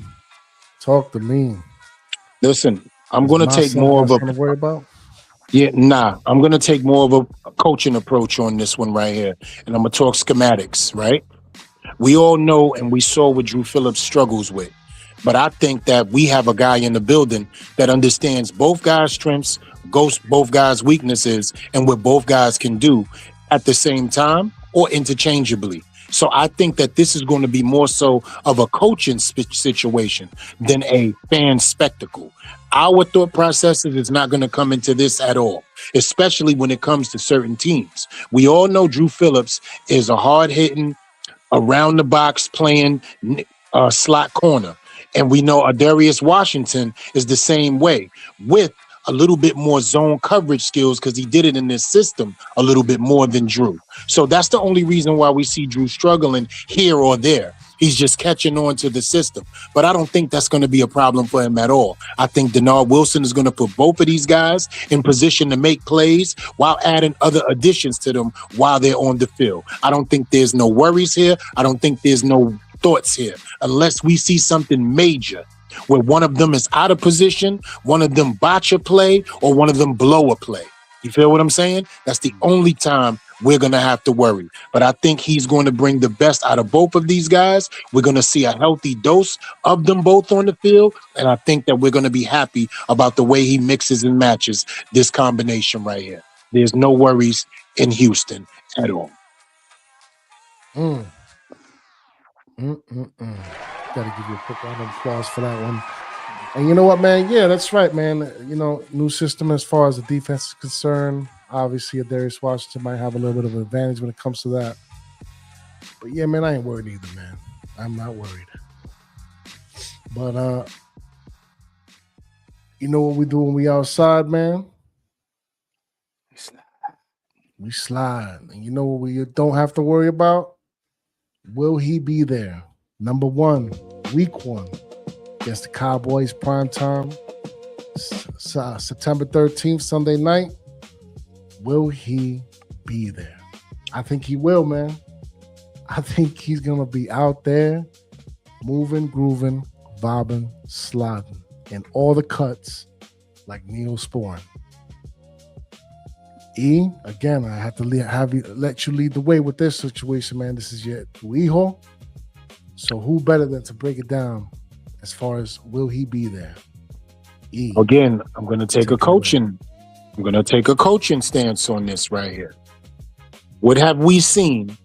talk to me. Listen, I'm going to take more of a. Worry about? I'm going to take more of a coaching approach on this one right here. And I'm going to talk schematics, right? We all know and we saw what Drew Phillips struggles with. But I think that we have a guy in the building that understands both guys' strengths, both guys' weaknesses, and what both guys can do at the same time or interchangeably. So I think that this is going to be more so of a coaching situation than a fan spectacle. Our thought processes is not going to come into this at all, especially when it comes to certain teams. We all know Drew Phillips is a hard-hitting, around-the-box playing slot corner. And we know Darius Washington is the same way, with a little bit more zone coverage skills because he did it in this system a little bit more than Drew. So that's the only reason why we see Drew struggling here or there. He's just catching on to the system. But I don't think that's going to be a problem for him at all. I think Denard Wilson is going to put both of these guys in position to make plays while adding other additions to them while they're on the field. I don't think there's no worries here. I don't think there's no thoughts here unless we see something major where one of them is out of position, one of them botch a play, or one of them blow a play. You feel what I'm saying? That's the only time we're going to have to worry. But I think he's going to bring the best out of both of these guys. We're going to see a healthy dose of them both on the field. And I think that we're going to be happy about the way he mixes and matches this combination right here. There's no worries in Houston at all. Gotta give you a quick round of applause for that one. And you know what, man? Yeah, that's right, man. New system as far as the defense is concerned. Obviously, Darius Washington might have a little bit of an advantage when it comes to that. But yeah, man, I ain't worried either, man. I'm not worried. But you know what we do when we outside, man? We slide. And you know what we don't have to worry about? Will he be there? Number 1, week 1, against the Cowboys, primetime, September 13th, Sunday night. Will he be there? I think he will, man. I think he's going to be out there, moving, grooving, bobbing, sliding, in all the cuts like Neosporin. E, again, I have to let you lead the way with this situation, man. This is your hijo. So who better than to break it down as far as will he be there? E. Again, I'm going to take a coaching stance on this right here. What have we seen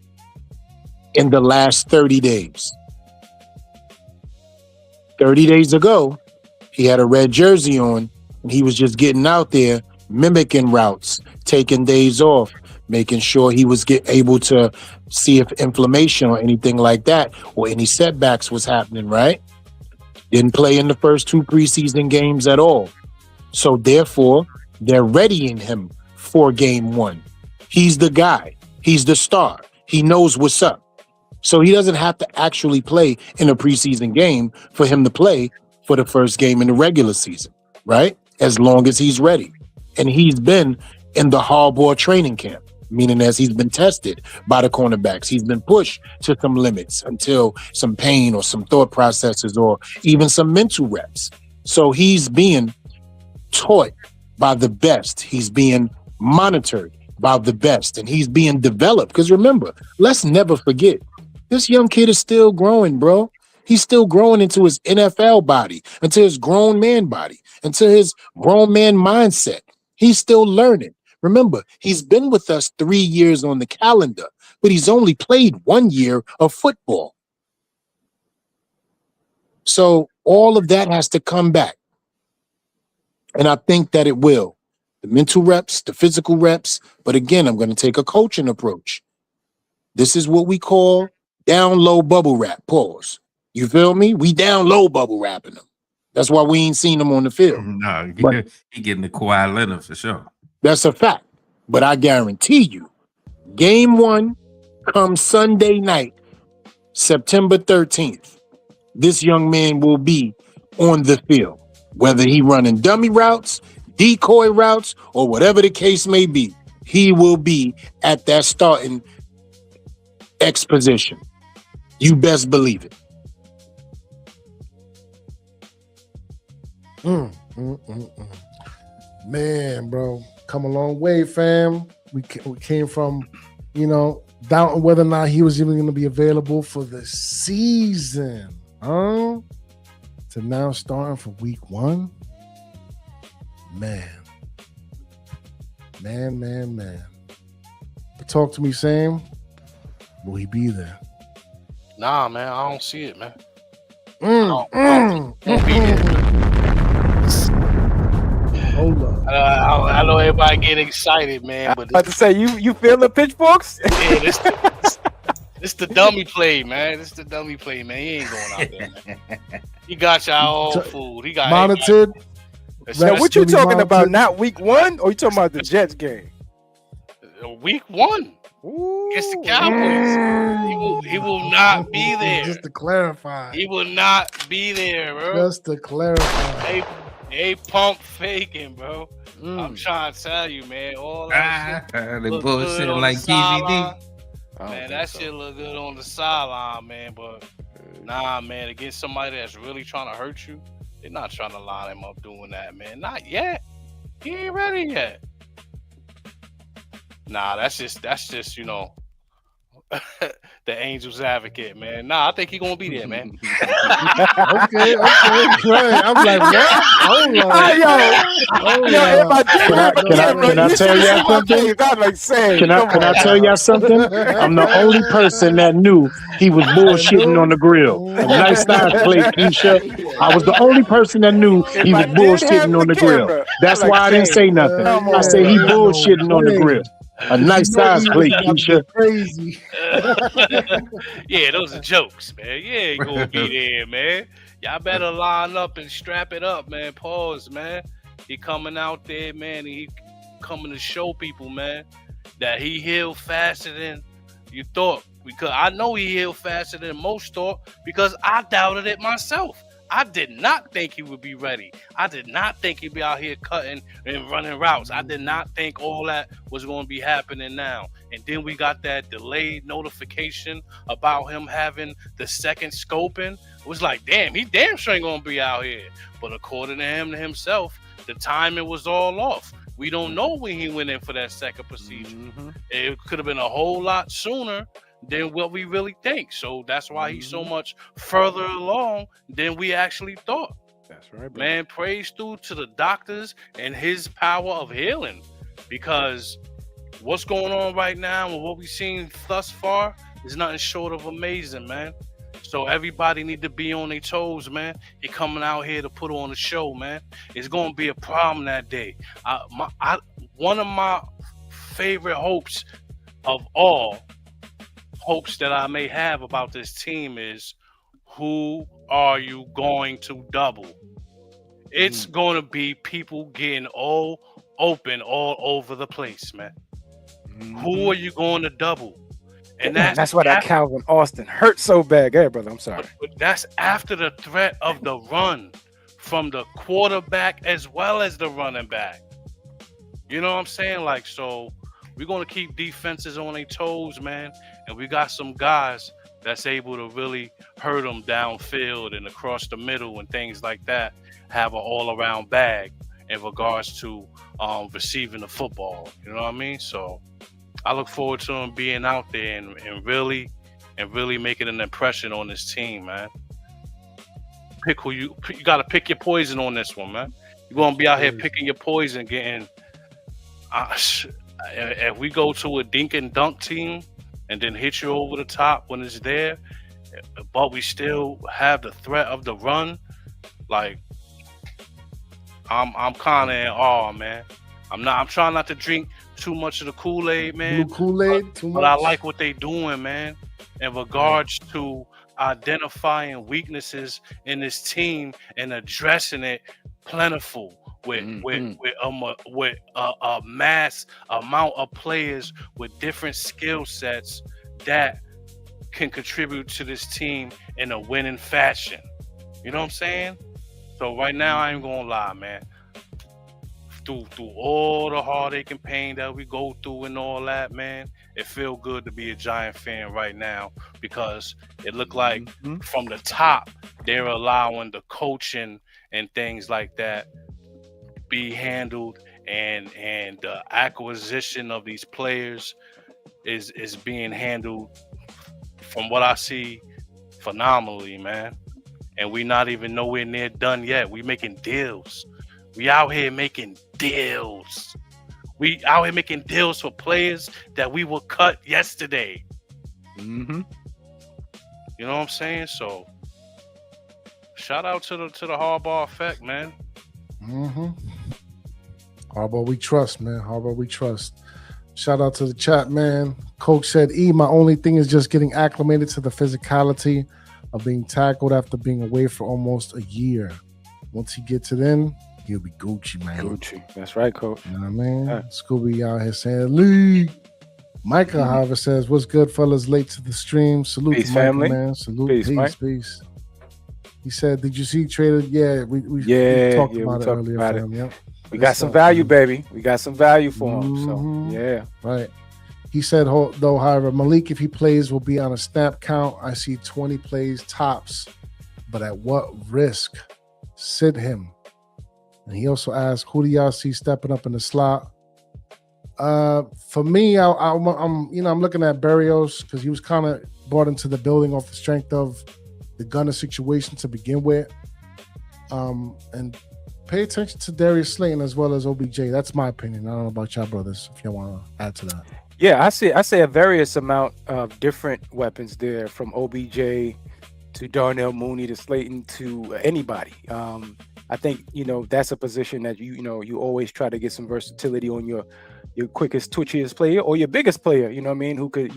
in the last 30 days? 30 days ago, he had a red jersey on and he was just getting out there, mimicking routes, taking days off, making sure he was able to see if inflammation or anything like that or any setbacks was happening, right? Didn't play in the first 2 preseason games at all. So therefore, they're readying him for game 1. He's the guy. He's the star. He knows what's up. So he doesn't have to actually play in a preseason game for him to play for the first game in the regular season, right? As long as he's ready. And he's been in the hardball training camp, meaning as he's been tested by the cornerbacks. He's been pushed to some limits until some pain or some thought processes or even some mental reps. So he's being taught by the best. He's being monitored by the best, and he's being developed. Because remember, let's never forget, this young kid is still growing, bro. He's still growing into his NFL body, into his grown man body, into his grown man mindset. He's still learning. Remember, he's been with us 3 years on the calendar, but he's only played 1 year of football. So all of that has to come back. And I think that it will. The mental reps, the physical reps. But again, I'm going to take a coaching approach. This is what we call down low bubble wrap. Pause. You feel me? We down low bubble wrapping them. That's why we ain't seen them on the field. No, But- he getting the Kawhi Leonard for sure. That's a fact. But I guarantee you, game 1 comes Sunday night, September 13th. This young man will be on the field, whether he running dummy routes, decoy routes, or whatever the case may be. He will be at that starting X position. You best believe it. Man, bro, come a long way, fam. We came from, doubting whether or not he was even going to be available for the season, to now starting for week 1. Man. But talk to me, Sam. Will he be there? Nah, man, I don't see it, man. Hold up. I know everybody get excited, man, I'm but about to say, you feel the pitchforks? yeah, this the dummy play, man. This the dummy play, man. He ain't going out there, man. He got y'all all fooled. He got Monitored. Now, what you Really talking about? monitored. Not week 1, or you talking about the Jets game? week 1 against the Cowboys. He will not be there. Just to clarify. He will not be there, bro. Just to clarify. They pump faking, bro. I'm trying to tell you, man. All that shit The look bullshit good on like the sideline. TVD. Man, that shit look good on the sideline, man. But nah, man, against somebody that's really trying to hurt you, they're not trying to line him up doing that, man. Not yet. He ain't ready yet. Nah, that's just the Angels advocate, man. Nah, I think he gonna be there, man. Okay. Right. I'm like, what? Hold on. Can I tell y'all something? Can I tell y'all something? I'm the only person that knew he was bullshitting on the grill. A nice size plate, Keisha. I was the only person that knew he was bullshitting on the grill. That's why I didn't say nothing. I said he bullshitting on the grill. A nice size plate, Keisha. Crazy. Yeah, those are jokes, man. You ain't gonna be there, man. Y'all better line up and strap it up, man. Pause, man. He coming out there, man. He coming to show people, man, that he healed faster than you thought. Because I know he healed faster than most thought because I doubted it myself. I did not think he would be ready. I did not think he'd be out here cutting and running routes. I did not think all that was going to be happening now. And then we got that delayed notification about him having the second scoping. It was like, damn, he damn sure ain't going to be out here. But according to him, to himself, the timing was all off. We don't know when he went in for that second procedure. It could have been a whole lot sooner than what we really think. So that's why he's so much further along than we actually thought. That's right, bro. Man, praise due to the doctors and his power of healing, because what's going on right now and what we've seen thus far is nothing short of amazing, man. So everybody need to be on their toes, man. He coming out here to put on a show, man. It's going to be a problem that day. One of my favorite hopes of all hopes that I may have about this team is, who are you going to double? It's going to be people getting all open all over the place, man. Who are you going to double? And that's why that Calvin Austin hurt so bad. Go ahead, brother. I'm sorry. But that's after the threat of the run from the quarterback as well as the running back. You know what I'm saying? Like, so we're gonna keep defenses on their toes, man. And we got some guys that's able to really hurt them downfield and across the middle and things like that. Have an all-around bag in regards to receiving the football. You know what I mean? So I look forward to him being out there and really making an impression on this team, man. Pick who you got to pick your poison on this one, man. You're gonna be out here picking your poison, getting. If we go to a dink and dunk team and then hit you over the top when it's there, but we still have the threat of the run, like I'm kind of in awe, man. I'm trying not to drink too much of the Kool-Aid, man. Blue Kool-Aid, too much. But I like what they doing, man, in regards to identifying weaknesses in this team and addressing it plentiful with a mass amount of players with different skill sets that can contribute to this team in a winning fashion. You know what I'm saying? So right now, I ain't gonna lie, man. Through all the heartache and pain that we go through and all that, man, it feel good to be a Giant fan right now because it look like from the top they're allowing the coaching and things like that be handled, and the acquisition of these players is being handled, from what I see, phenomenally, man. And we not even nowhere near done yet. We making deals. We out here making deals. We out here making deals for players that we will cut yesterday. Mm-hmm. You know what I'm saying? So shout out to the Harbaugh effect, man. Mm-hmm. Harbaugh, we trust, man. Harbaugh, we trust. Shout out to the chat, man. Coach said, my only thing is just getting acclimated to the physicality of being tackled after being away for almost a year. Once he gets it in, he'll be Gucci, man. Gucci. That's right, Coach. You know what I mean? Yeah. Scooby out here saying, Lee. Micah, however, says, what's good, fellas? Late to the stream. Salute peace, to Micah, family. Man. Salute. Peace, Peace. He said, did you see traded? Yeah, we talked about it earlier. About it. Yep. We got some value, baby. We got some value for him. So, yeah. Right. He said, though, however, Malik, if he plays, will be on a snap count. I see 20 plays tops, but at what risk? Sit him. And he also asked, who do y'all see stepping up in the slot? For me, I'm looking at Berrios because he was kind of brought into the building off the strength of the Gunner situation to begin with. And pay attention to Darius Slayton as well as OBJ. That's my opinion. I don't know about y'all brothers, if y'all want to add to that. Yeah, I say a various amount of different weapons there, from OBJ to Darnell Mooney to Slayton to anybody. I think, that's a position that you always try to get some versatility on your quickest, twitchiest player or your biggest player, who could,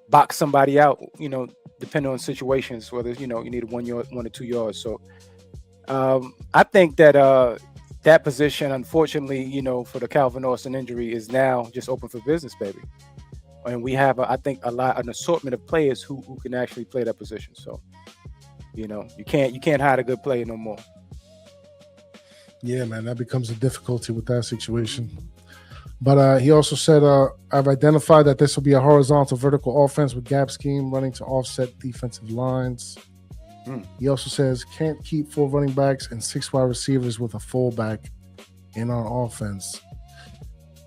box somebody out, depending on situations, whether, you need 1 yard, 1 or 2 yards. So I think that that position, unfortunately, for the Calvin Austin injury, is now just open for business, baby. And we have, an assortment of players who can actually play that position. So, you can't hide a good player no more. Yeah, man, that becomes a difficulty with that situation. But he also said, I've identified that this will be a horizontal vertical offense with gap scheme running to offset defensive lines. He also says, can't keep 4 running backs and 6 wide receivers with a fullback in our offense.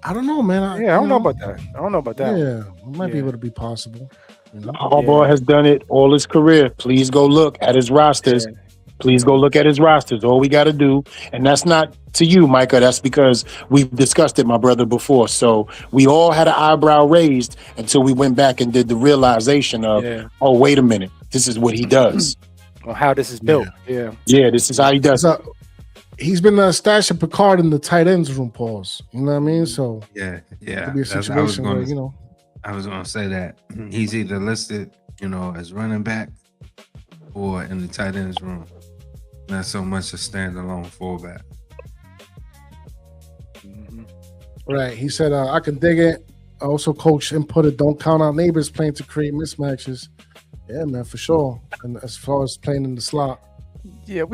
I don't know, man. I don't know about that. Yeah, it might be able to be possible. Harbaugh has done it all his career. Please go look at his rosters. Yeah. Please go look at his rosters. All we got to do, and that's not to you, Micah. That's because we've discussed it, my brother, before. So we all had an eyebrow raised until we went back and did the realization of, oh, wait a minute, this is what he does. Or how this is built. Yeah, this is how he does it. He's been stashing Picard in the tight ends room, pause. You know what I mean? So yeah. It could be a situation where, I was going to say that he's either listed, as running back or in the tight ends room. Not so much a standalone fullback. Right. He said, I can dig it. Also, coach inputted, don't count out Nabers playing to create mismatches. Yeah, man, for sure. And as far as playing in the slot. Yeah,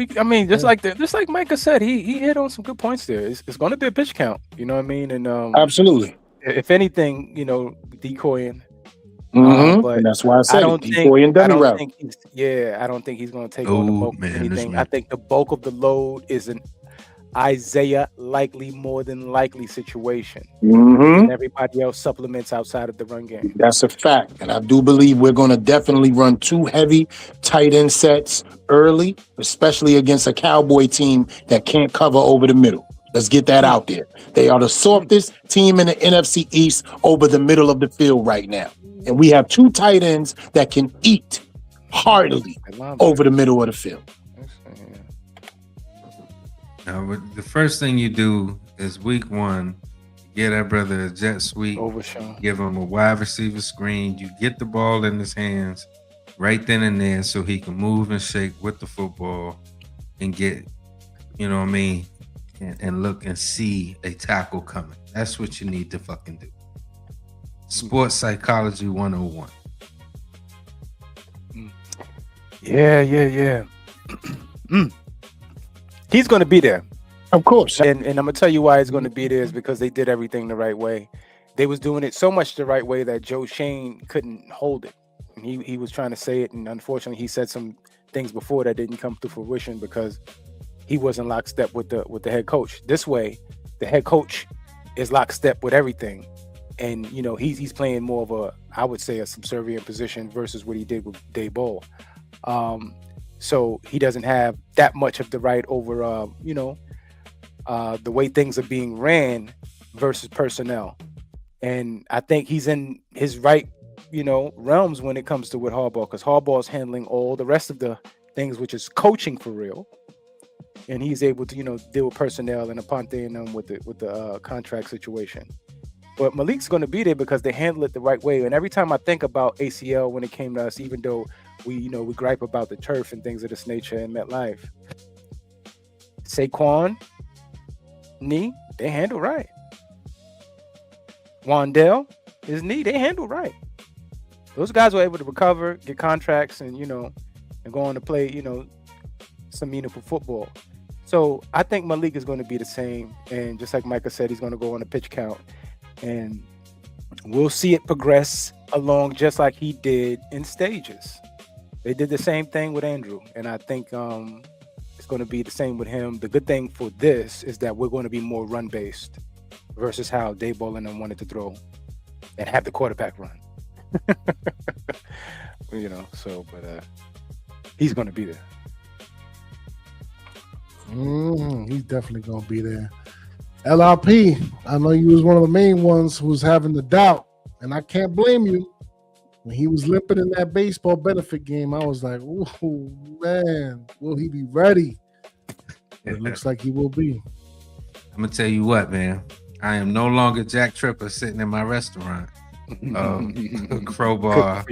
just like Micah said, he hit on some good points there. It's going to be a pitch count, you know what I mean? And Absolutely. if anything, decoying. And But that's why I I said it. don't think Decoy and I dummy don't route. think I don't think he's going to take on the bulk Load of management. anything. I think the bulk of the load is an Isaiah more than likely situation, and everybody else supplements outside of the run game. That's a fact. And I do believe we're going to definitely run 2 heavy tight end sets early, especially against a Cowboy team that can't cover over the middle. Let's get that out there. They are the softest team in the NFC East over the middle of the field right now. And we have 2 tight ends that can eat heartily over the middle of the field. Now, the first thing you do is week 1, get that brother a jet sweep, Overshown. give him a wide receiver screen. You get the ball in his hands right then and there so he can move and shake with the football and get, you know what I mean, and look and see a tackle coming. That's what you need to fucking do. Sports Psychology 101. Yeah. He's going to be there. Of course. And I'm going to tell you why he's going to be there is because they did everything the right way. They was doing it so much the right way that Joe Shane couldn't hold it. And he was trying to say it, and unfortunately he said some things before that didn't come to fruition because he wasn't lockstep with the head coach. This way, the head coach is lockstep with everything. And, he's playing more of I would say, a subservient position versus what he did with Dave Ball. So he doesn't have that much of the right over, the way things are being ran versus personnel. And I think he's in his right, realms when it comes to with Harbaugh, because Harbaugh's handling all the rest of the things, which is coaching for real. And he's able to, deal with personnel and Aponte and them with the contract situation. But Malik's going to be there because they handle it the right way. And every time I think about ACL when it came to us, even though we gripe about the turf and things of this nature in MetLife, Saquon, knee, they handle right. Wandell, his knee, they handle right. Those guys were able to recover, get contracts, and and go on to play, some meaningful football. So I think Malik is going to be the same. And just like Micah said, he's going to go on a pitch count. And we'll see it progress along just like he did in stages. They did the same thing with Andrew. And I think it's going to be the same with him. The good thing for this is that we're going to be more run-based versus how Dave Ball and them wanted to throw and have the quarterback run. But he's going to be there. He's definitely going to be there. LRP, I know you was one of the main ones who was having the doubt, and I can't blame you. When he was limping in that baseball benefit game, I was like, "Oh man, will he be ready?" It looks like he will be. I'm gonna tell you what, man. I am no longer Jack Tripper sitting in my restaurant, Crowbar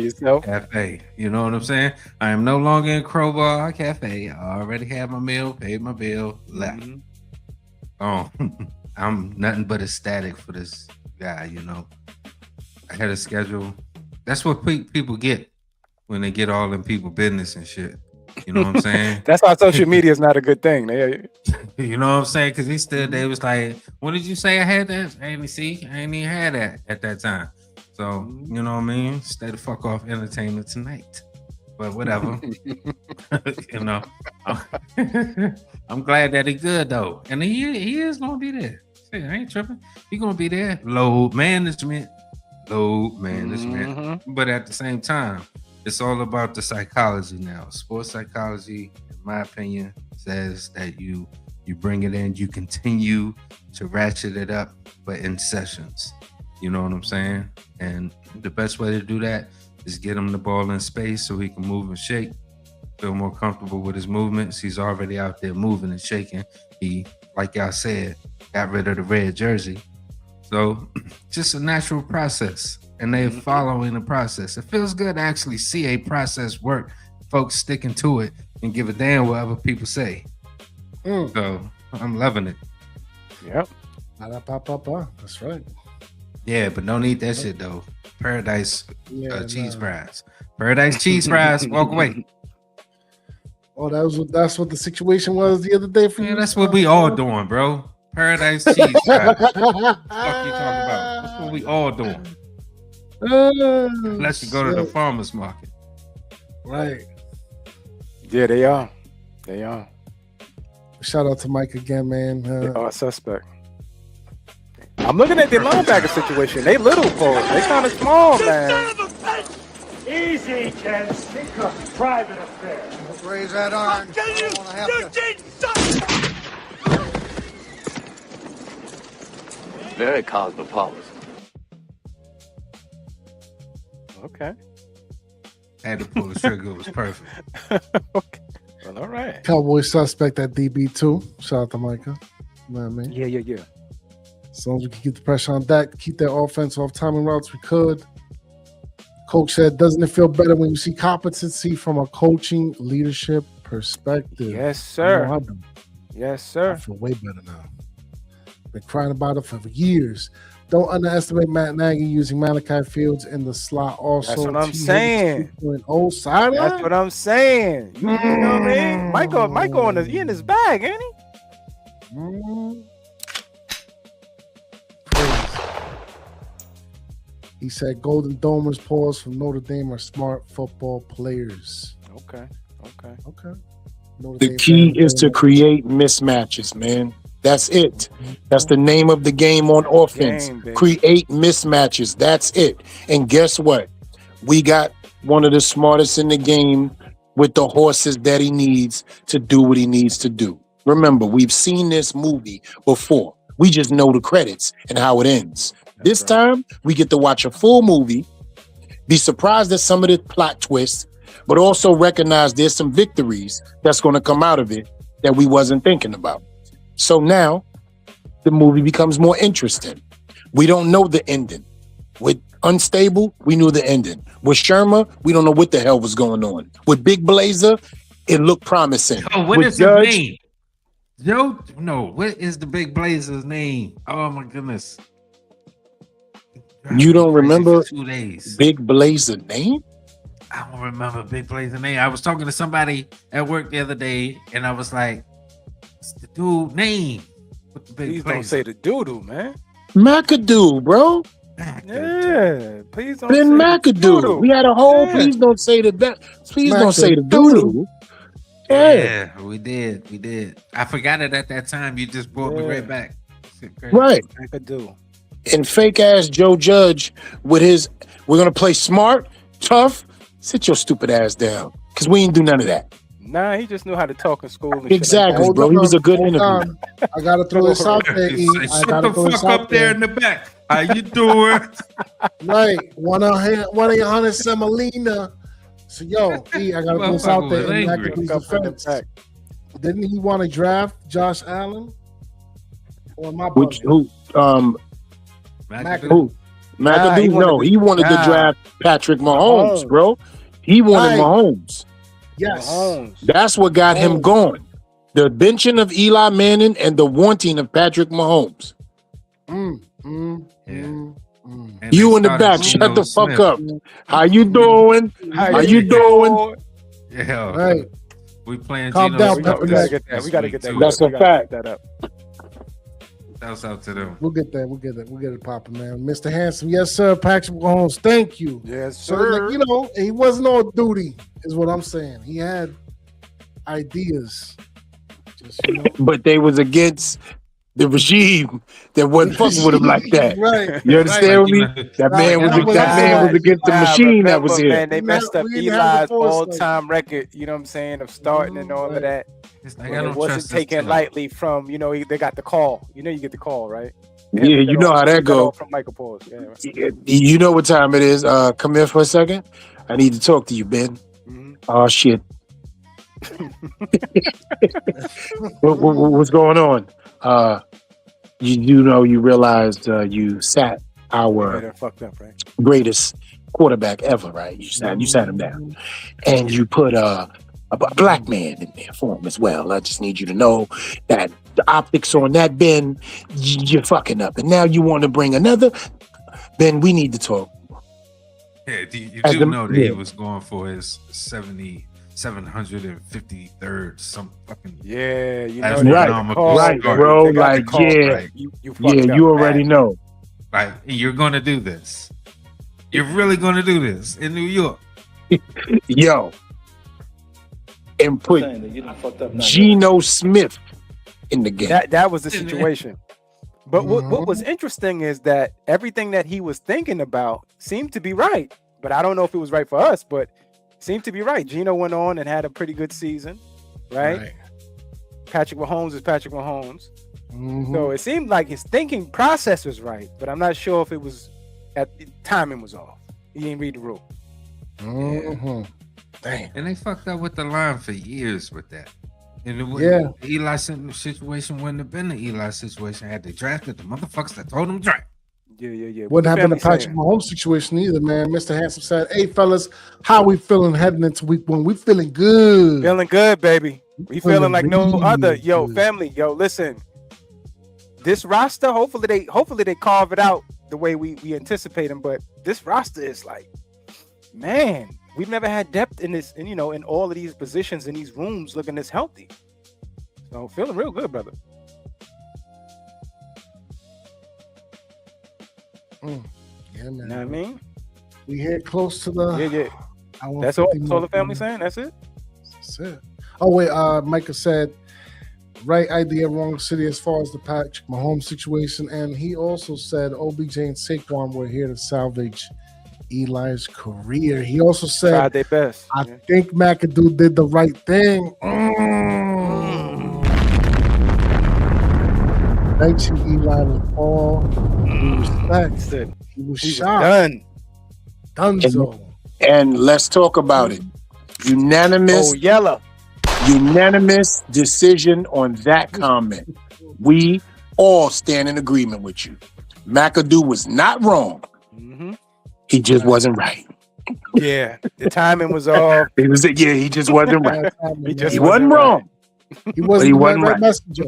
Cafe. You know what I'm saying? I am no longer in Crowbar Cafe. I already had my meal, paid my bill, left. I'm nothing but ecstatic for this guy. I had a schedule. That's what people get when they get all in people business and shit. You know what I'm saying? That's why social media is not a good thing. You know what I'm saying? Because he stood there, was like, "What did you say I had that? I ain't even had that at that time." So, you know what I mean? Stay the fuck off entertainment tonight. But whatever. I'm glad that he's good though. And he is gonna be there. Shit, I ain't tripping. He gonna be there. Load management. But at the same time, it's all about the psychology now. Sports psychology, in my opinion, says that you bring it in, you continue to ratchet it up, but in sessions. You know what I'm saying? And the best way to do that is get him the ball in space so he can move and shake, feel more comfortable with his movements. He's already out there moving and shaking. He, like y'all said, got rid of the red jersey. So just a natural process, and they're following the process. It feels good to actually see a process work, folks sticking to it and give a damn what other people say. So I'm loving it. Yep. That's right. Yeah, but don't eat that shit though. Paradise cheese fries. Paradise cheese fries. Walk away. Oh, that's what the situation was the other day for you. Man, that's what we all doing, bro. Paradise cheese fries. What the fuck you talking about? That's what we all doing. Unless you go to the farmer's market. Right. Yeah, they are. They are. Shout out to Mike again, man. They are a suspect. I'm looking at the linebacker situation. They little folks. They kind of small, man. Easy, gents. Think of private affair. Raise that arm. I don't wanna have to. Very cosmopolitan. Okay. Had to pull the trigger. It was perfect. Okay. Well, all right. Cowboy suspect at DB too. Shout out to Micah. You know what I mean? Yeah. As long as we can keep the pressure on that, keep that offense off timing routes, we could. Coach said, doesn't it feel better when you see competency from a coaching leadership perspective? Yes, sir. You know, I do. Yes, I sir. feel way better now. Been crying about it for years. Don't underestimate Matt Nagy using Malachi Fields in the slot also. That's what I'm saying. 2.0 sideline. That's what I'm saying. You know what I mean? Michael he in his bag, ain't he? Crazy. He said Golden Domers pause from Notre Dame are smart football players. Okay. Notre The Dame key fans is to don't create mismatches, man. That's it. That's the name of the game on offense. Game, baby. Create mismatches. That's it. And guess what? We got one of the smartest in the game with the horses that he needs to do what he needs to do. Remember, we've seen this movie before. We just know the credits and how it ends. This time, we get to watch a full movie, be surprised at some of the plot twists, but also recognize there's some victories that's going to come out of it that we wasn't thinking about. So now, the movie becomes more interesting. We don't know the ending. With Unstable, we knew the ending. With Shermer, we don't know what the hell was going on. With Big Blazer, it looked promising. Oh, what With is his name? Joe? No, what is the Big Blazer's name? Oh my goodness. You don't remember 2 days. Big Blazer name? I don't remember Big Blazer name. I was talking to somebody at work the other day, and I was like, "What's the dude name?" What the Big Please Blazer? don't say the doodoo, man. McAdoo, bro. Yeah. Please don't Ben say the McAdoo. doodoo. We had a whole. Yeah. Please don't say the that. Please don't say the McAdoo. doodoo. Yeah. Yeah, we did. I forgot it at that time. You just brought me right back. Right. I could do. And fake ass Joe Judge with his. We're gonna play smart, tough. Sit your stupid ass down, because we ain't do none of that. Nah, he just knew how to talk in school. And shit like Exactly, Hold bro. He on, was a good hold interview. on. I gotta throw this out there. E. I Shut gotta the throw this fuck out up there in the back. How you doing? Right, 1-800 Semolina. So yo, E, I gotta throw this out there. In Angry. McAdoo's Up in the defense. back. Didn't he want to draft Josh Allen? Or my Which brother? who? McAdoo. Who? Nah, he McAdoo? wanted No, to- he wanted to nah. draft Patrick Mahomes, Mahomes. bro. He wanted Right. Mahomes. Yes. Mahomes. That's what got him going. The benching of Eli Manning and the wanting of Patrick Mahomes. Yeah. You And in they the back, started shut Geno the fuck Smith. up. How you doing? How you doing? Yeah. Right. We playing Calm Geno down, Smith Pepper. We this- gotta get that. this We gotta week, get that. too. That's a We gotta fact. get that up. Shouts out to them. We'll get that. We'll get it popping, man. Mr. Handsome, yes, sir. Patrick Mahomes, thank you. Yes, So, sir. like, you know, he wasn't on duty, is what I'm saying. He had ideas. Just, you know. But they was against the regime that wasn't fucking with him like that. Right. You understand me? That man was Right. that man was against the Nah, machine that was remember, here. Man, they We messed up didn't have the Eli's foresight. all-time record. You know what I'm saying, of starting and all of that. I And it don't wasn't trust this taken team. lightly from. You know, they got the call. You know, you get the call, right? Yeah, you know how that go. From Michael Pauls. Yeah. Right. You know what time it is. Come here for a second. I need to talk to you, Ben. Mhm. Oh shit. What's going on? You realized you sat our Right, fucked up, right? greatest quarterback ever, right? You sat him down, and you put a black man in there for him as well. I just need you to know that the optics on that, Ben, you're fucking up, and now you want to bring another. Ben, we need to talk. Yeah, you As do the- know that yeah. he was going for his 70 753rd, some fucking Yeah, you know astronomical Right, start. bro. They got Like, the call yeah, right. You yeah, fucked up you already bad. know. Like, you're gonna do this. You're really gonna do this in New York. Yo, and put Geno Smith in the game. That was the situation. But what was interesting is that everything that he was thinking about seemed to be right. But I don't know if it was right for us, but seemed to be right. Geno went on and had a pretty good season, right? Patrick Mahomes is Patrick Mahomes. So it seemed like his thinking process was right, but I'm not sure if it was timing was off. He didn't read the rule. Damn. And they fucked up with the line for years with that. And Yeah. the Eli situation wouldn't have been the Eli situation had they drafted the motherfuckers that told them to draft. Yeah. Wouldn't have been a family Patrick Mahomes situation either, man. Mr. Handsome said, "Hey, fellas, how we feeling heading into week 1? We feeling good. Feeling good, baby. We feeling like no really other. Yo, good. family. Yo, listen. This roster, hopefully they carve it out the way we anticipate them. But this roster is like, man, we've never had depth in this, and in all of these positions in these rooms looking this healthy. So feeling real good, brother. Yeah, man. You know what I mean? We hit close to the. Yeah. hour That's all. 50 That's all the mark, family man. saying. That's it. That's it. Oh wait, Micah said, right idea, wrong city as far as the Patrick Mahomes situation, and he also said OBJ and Saquon were here to salvage Eli's career. He also Tried said, their best. I think McAdoo did the right thing. Benching Eli with all due respect. He was shot. Done. Dunzo. And let's talk about it. Oh, yellow. Unanimous decision on that comment. We all stand in agreement with you. McAdoo was not wrong. He just wasn't right. Yeah, the timing was off. He just wasn't right. He He wasn't wrong. He wasn't he the wasn't right right. messenger.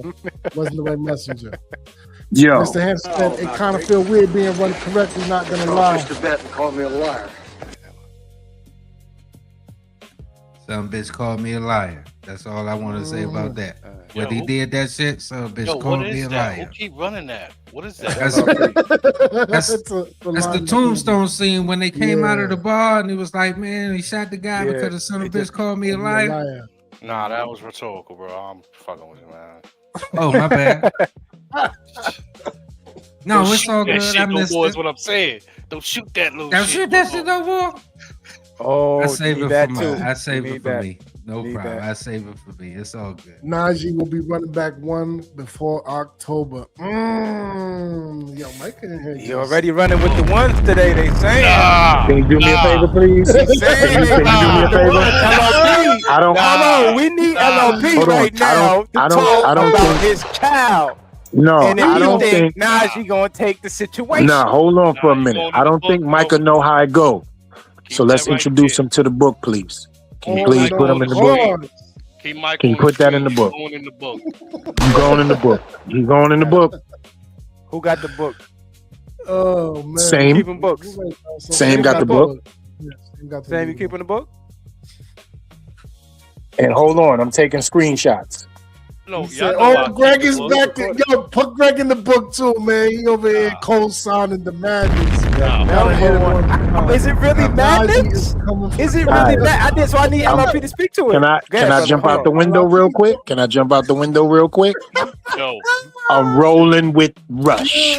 Wasn't the right messenger. Yo, Mr. Hanson said it kind of feel weird being run correctly, not gonna lie. Mr. Benton called me a liar. Some bitch called me a liar. That's all I want to say about that. When he Yo, did that shit, some bitch Yo, called what me is a that? Who liar. keep running that? What is that? That's It's a That's the line. tombstone scene when they came out of the Yeah. bar and he was like, man, he shot the guy Yeah, because the son of a they bitch just called me a Called me liar. Nah, that was rhetorical, bro. I'm fucking with you, man. Oh, my bad. No, Don't it's shoot all that good. shit I no missed more is it. what I'm saying. Don't shoot that little Don't shit. shoot that shit no more. Oh, I save need it that for too. me. I save Need it for that. me. No Need problem. that. I save it for me. It's all good. Najee will be running back one before October. Yo, Mike in here. He already running with the ones today. They saying. can you do me a favor, please? They saying Can you do me a favor? LLP. I don't. Hold on, we need LLP Hold on. right now to I talk don't about think- his child. No, And if I you don't think. Najee gonna take the situation. No, hold on for a Nah, you minute. going I in the don't book, think bro. Micah know how it go. Keep So let's that right introduce there. him to the book, please. Can you Hold please put him in the book? on. Keep Mike Can you on put that screen. in the He's book? Going in the book. You going in the book? You going in the book? Who got the book? Oh man. Same. Keeping books. Same got the book. Yeah, Same got the Sam, you book. keeping the book? And hold on, I'm taking screenshots. No, He y'all said, know I oh, keep Greg the is book. back. Yo, put Greg in the book too, man. He over here co-signing the madness. Gotta hit him one time. Is it really Najee madness? is coming for Is it Alright. really bad? I did, so I need LRP to speak to it. Can I Go ahead, brother. jump Hold out on. the window real quick? Can I jump out the window real quick? Yo, I'm rolling with Rush.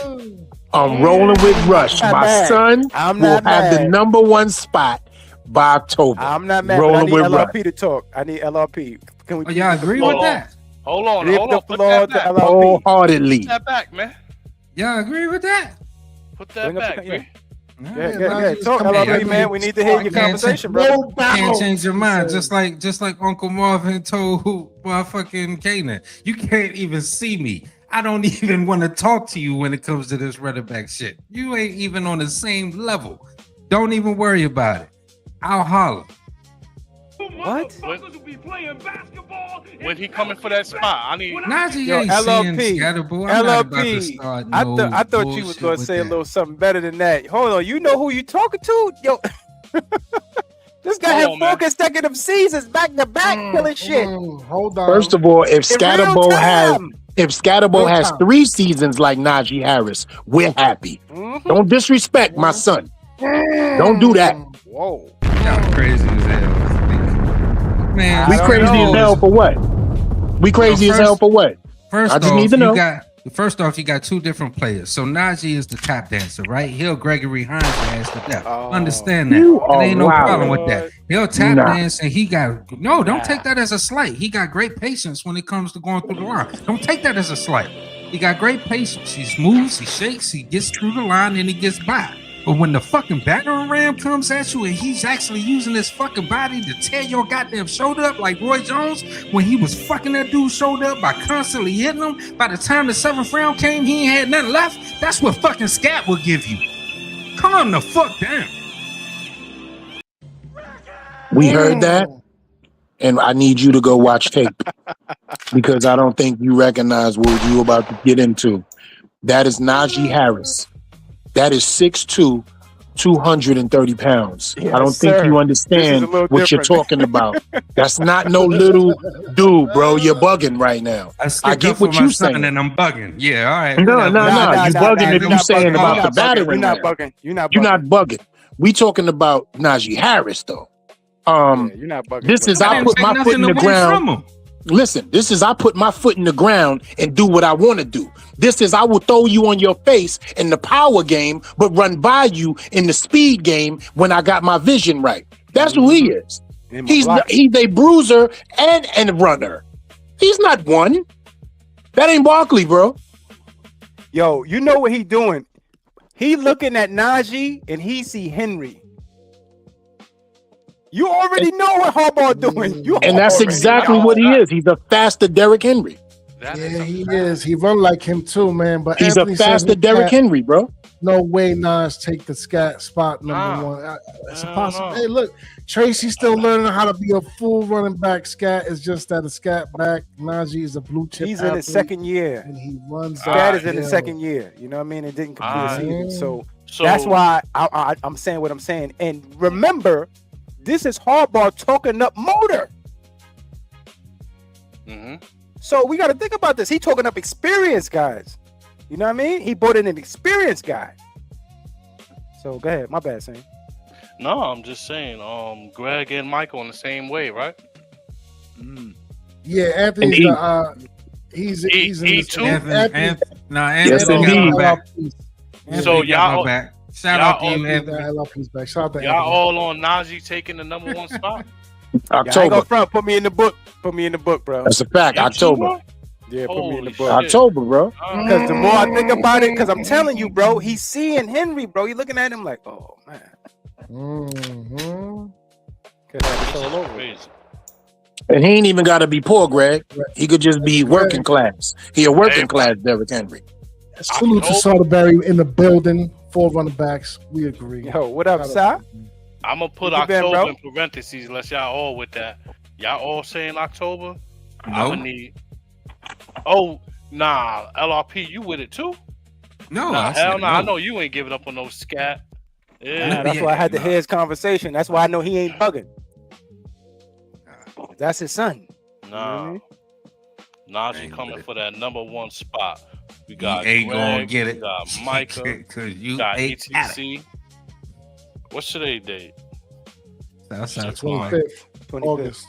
I'm rolling with Rush. I'm not My mad. son I'm will not have the mad. number one spot by October. I'm not mad, but I Rolling need with LRP Rush. to talk. I need LRP. Can we Oh, y'all agree with that? hold on. Give Hold the on. Put floor that to back. LRP. Wholeheartedly. Put that back, man. Y'all agree with that? Put that Bring up back, the- man. Yeah. Talk Come LRP, on. man. We need to hear your Can't conversation, say- bro. No battle. Can't change your mind, He just like Uncle Marvin told motherfucking Kanan. You can't even see me. I don't even want to talk to you when it comes to this running back shit. You ain't even on the same level. Don't even worry about it. I'll holler. What? When he coming for that spot, I need. Najee Yo, ain't LLP. seeing scatterable. I'm not about to LRP. start I no thought you was bullshit gonna with say a that. little something better than that. Hold on, you know who you talking to? Yo, This guy Hold had on, 4 man. consecutive seasons back to back killing shit. Hold on. First of all, if In real Scatterbo has time. Real has time. 3 seasons like Najee Harris, we're happy. Mhm. Don't disrespect my son. Don't do that. Whoa. Y'all crazy as hell. Man, We don't crazy know. as hell for what? We crazy as hell for what? First I just off, need to know. First off, you got 2 different players. So Najee is the tap dancer, right? He'll Gregory Hines ass to death. Oh. Understand that. You There ain't no are problem wild. with that. He'll tap Nah. dance and he got don't take that as a slight. He got great patience when it comes to going through the line. Don't take that as a slight. He got great patience. He moves, he shakes, he gets through the line, and he gets by. But when the fucking battering ram comes at you and he's actually using his fucking body to tear your goddamn shoulder up like Roy Jones when he was fucking that dude's shoulder up by constantly hitting him, by the time the 7th round came, he ain't had nothing left. That's what fucking scat will give you. Calm the fuck down. We heard that, and I need you to go watch tape because I don't think you recognize what you about to get into. That is Najee Harris. That is 6'2", 230 pounds. Yes, I don't think sir. you This is understand a little what you're different. talking about. That's not no little dude, bro. You're bugging right now. I get what you're saying. and I'm bugging. Yeah, all right. No, whatever. no, no. You bugging if you saying about the battering You're not ram. bugging. You're not bugging. You're not bugging. We talking about Najee Harris though. Yeah, you're not bugging. This is I didn't put take my nothing foot in the away ground. from him. Listen, this is I put my foot in the ground and do what I want to do. This is I will throw you on your face in the power game, but run by you in the speed game when I got my vision right. That's who he is. He's a bruiser and a runner. He's not one. That ain't Barkley, bro. Yo, you know what he doing? He looking at Najee and he see Henry. You already know what Harbaugh doing. And that's exactly what he is. He's a faster Derrick Henry. That Yeah, is a he fact. is. He run like him too, man. But He's Anthony a says faster he Derrick can't- Henry, bro. No way Nas take the scat spot number Nah. one. It's a I don't possible. know. Hey, look, Tracy's still learning how to be a full running back. Scat is just that a scat back. Najee is a blue chip. He's in his athlete, second year. and he runs. Scat is in his downhill. second year. You know what I mean? It didn't complete a season. So So that's why I'm saying what I'm saying. And remember, this is Harbaugh talking up motor. Mhm. So we got to think about this. He talking up experienced guys. You know what I mean? He brought in an experienced guy. So go ahead. My bad, Sam. No, I'm just saying. Greg and Michael in the same way, right? Yeah, Anthony's And the he's in he the too? Anthony Yes, got my indeed. back. So Anthony got y'all- my back. Shout out to y'all you, all- Anthony. LLP's back. Shout out to Y'all Anthony. all on Najee taking the number 1 spot. Yeah, I ain't October. gonna front. Put me in the book. Put me in the book, bro. That's a fact. You October. too, Yeah, put me in the Holy book. shit. October, bro. Because the more I think about it, because I'm telling you, bro, he's seeing Henry, bro. He's looking at him like, oh man, Mhm. could have it This all is over. crazy. And he ain't even got to be poor, Greg. He could just be working class. He a working class Derrick Henry. Salute to Soderberry in the building. 4 running backs. We agree. Yo, what up, Si? I'm gonna put What you been, October bro? in parentheses unless y'all all with that. Y'all all saying October? I'm No, gonna need. Oh nah, LRP, you with it too? no, Nah, I said hell nah. I no. know you ain't giving up on no scat. Yeah, Nah, that's why I had to hear his conversation. That's why I know he ain't bugging. That's his son. nah. Najee Ain't coming with it. for that number 1 spot. We You got ain't gonna Greg, get we it. got Micah, Cause we you got ain't got it. ETC. What's today's date? Southside Florida. 25th 25th. August.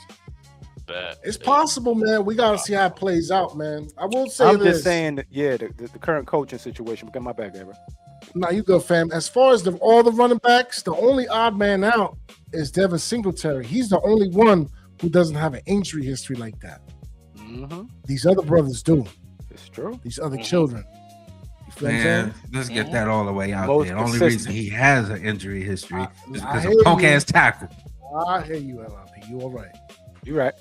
Bad. It's possible, man. We gotta see how it plays out, man. I will say I'm this. just saying that, yeah, the current coaching situation. Got my back, bro. Nah, you good, fam. As far as all the running backs, the only odd man out is Devin Singletary. He's the only one who doesn't have an injury history like that. Mm-hmm. These other brothers do. It's true. These other children. You feel what I'm Man, saying? let's get that all the way out Most there. The only consistent. reason he has an injury history is I because hear of punk you. ass tackle. I hear you, LRP. You all right. You right.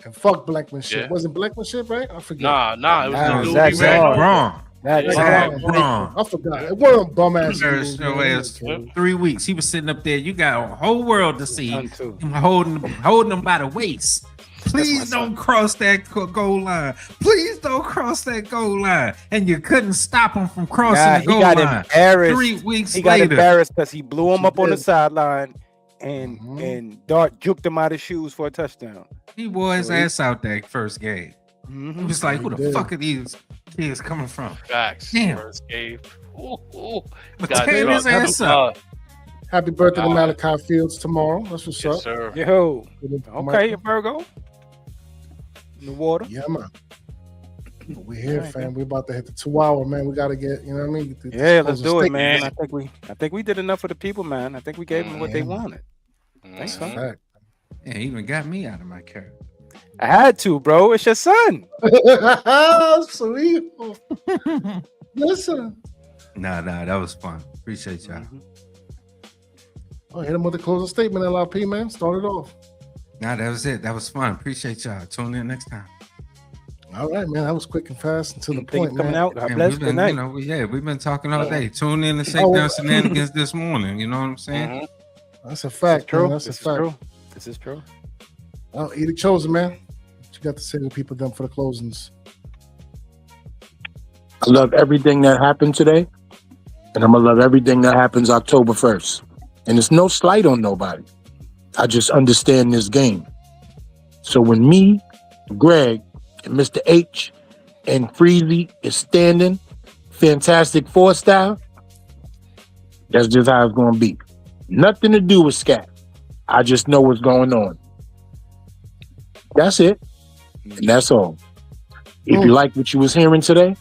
And fuck Blackmanship. Yeah. Wasn't Blackmanship, right? I forget. Nah, it was Nah, the dude Zach we Zach ran over. Braun. That Yeah. Zach Braun. Braun. I forgot. It wasn't bum ass. There's no way it's 3 weeks. He was sitting up there. You got a whole world to see. Son, too. Him holding him by the waist. Please don't cross that goal line. Please don't cross that goal line. And you couldn't stop him from crossing Nah, the he goal got line. embarrassed. 3 weeks He got later. embarrassed because he blew him He up on the did. sideline, and Dart juked him out of his shoes for a touchdown. He wore his So he- ass out that first game. He was like, He "Who the did. fuck are these kids coming from?" Facts. Damn. First game. Ooh. But Got tear his drunk. ass up. Happy birthday to All right. Malachi Fields tomorrow. That's what's Yes, up. sir. Yo, Good to okay, Michael. Virgo. In the water. Yeah, man. We're here, Alright, fam. We're about to hit the 2 hour, man. We gotta get, you know what I mean? Get the Yeah, let's closing do it, statement. man. I think we did enough for the people, man. I think we gave them what they Yeah. wanted. Thanks, Mhm. son. Fact. Yeah, he even got me out of my character. I had to, bro. It's your son. Sweet. Listen. Nah, that was fun. Appreciate y'all. Oh, hit him with the closing statement, LRP, man. Start it off. Nah, that was it. That was fun. Appreciate y'all. Tune in next time. All right, man. That was quick and fast and to the Thank point, you coming man. out. God And bless. we've Good been, night. we've been talking all day. Tune in to Shakedown Shenanigans this morning. You know what I'm saying? Mhm. That's a This is fact, true. man. That's This a is fact. true. This is true. Oh, Edith Chosen, man. What you got to say to people then for the closings? I love everything that happened today, and I'm gonna love everything that happens October 1st. And it's no slight on nobody. I just understand this game. So when me, Greg, and Mr. H and Freezy is standing, Fantastic Four style, that's just how it's gonna be. Nothing to do with scat. I just know what's going on. That's it. And that's all. If you like what you was hearing today,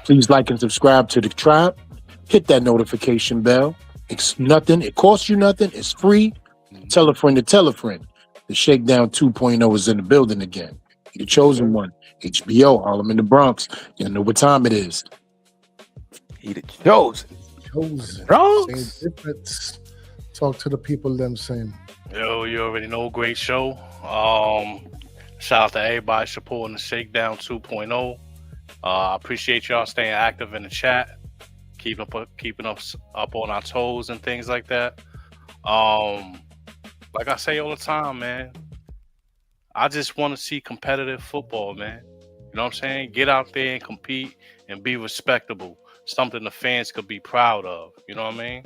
please like and subscribe to the tribe. Hit that notification bell. It's nothing. It costs you nothing. It's free. Tell a friend to tell a friend. The Shakedown 2.0 is in the building again. The chosen one. HBO, Harlem in the Bronx. You know what time it is. He the chosen. Chosen. Bronx. Same difference. Talk to the people them same. Yo, you already know, great show. Shout out to everybody supporting the Shakedown 2.0. I appreciate y'all staying active in the chat, keeping us up on our toes and things like that. Like I say all the time, man, I just want to see competitive football, man. You know what I'm saying? Get out there and compete and be respectable. Something the fans could be proud of. You know what I mean?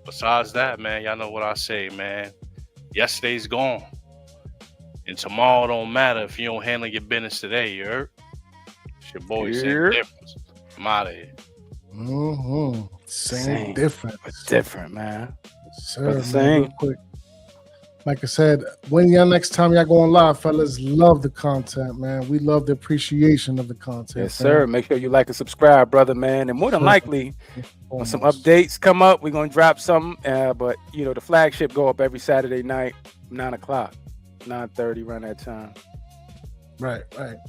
Besides that, man, y'all know what I say, man. Yesterday's gone. And tomorrow don't matter if you don't handle your business today, you heard? It's your boy, Yeah. Same Difference. I'm out of here. Same difference. But different, man. Sir, But the man, same. real quick. Like I said, when y'all next time y'all going live, fellas, love the content, man. We love the appreciation of the content. Yes, sir. Make sure you like and subscribe, brother, man. And more than likely, when some updates come up, we're gonna drop some. But you know, the flagship go up every Saturday night, 9:00, 9:30, around that time. Right.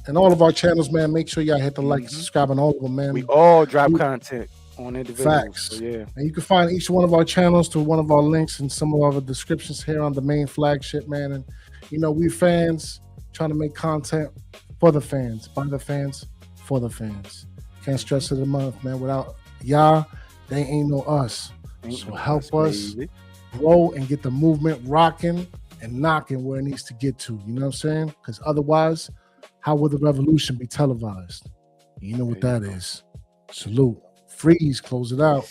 And all of our channels, man, make sure y'all hit the like and subscribe on all of them, man. We all drop content on individuals. Facts. So, yeah. And you can find each one of our channels through one of our links and some of our descriptions here on the main flagship, man. And you know, we fans trying to make content for the fans, by the fans, for the fans. Can't stress it enough, man. Without y'all, they ain't no us. So help us baby. grow and get the movement rocking and knocking where it needs to get to. You know what I'm saying? Because otherwise, how will the revolution be televised? You know what that is. Salute. Freeze, close it out.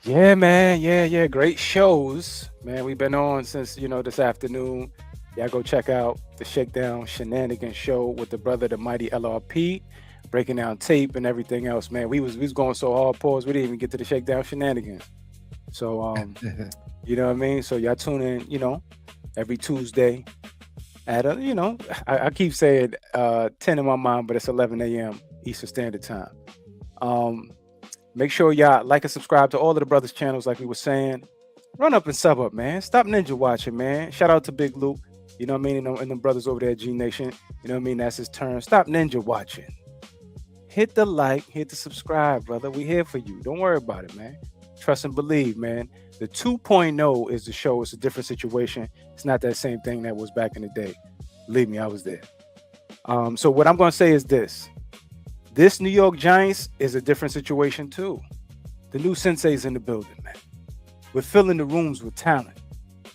Yeah, man. Yeah. Great shows, man. We've been on since this afternoon. Y'all go check out the Shakedown Shenanigans show with the brother, the mighty LRP, breaking down tape and everything else, man. We was going so hard, pause. We didn't even get to the Shakedown Shenanigans. So, you know what I mean. So y'all tune in, every Tuesday at I keep saying 10 in my mind, but it's 11 a.m. Eastern Standard Time. Make sure y'all like and subscribe to all of the brothers' channels, like we were saying. Run up and sub up, man. Stop ninja watching, man. Shout out to Big Luke. You know what I mean? And the brothers over there at G Nation. You know what I mean? That's his turn. Stop ninja watching. Hit the like, hit the subscribe, brother. We here for you. Don't worry about it, man. Trust and believe, man. The 2.0 is the show. It's a different situation. It's not that same thing that was back in the day. Believe me, I was there. So what I'm going to say is this. This New York Giants is a different situation too. The new sensei's in the building, man. We're filling the rooms with talent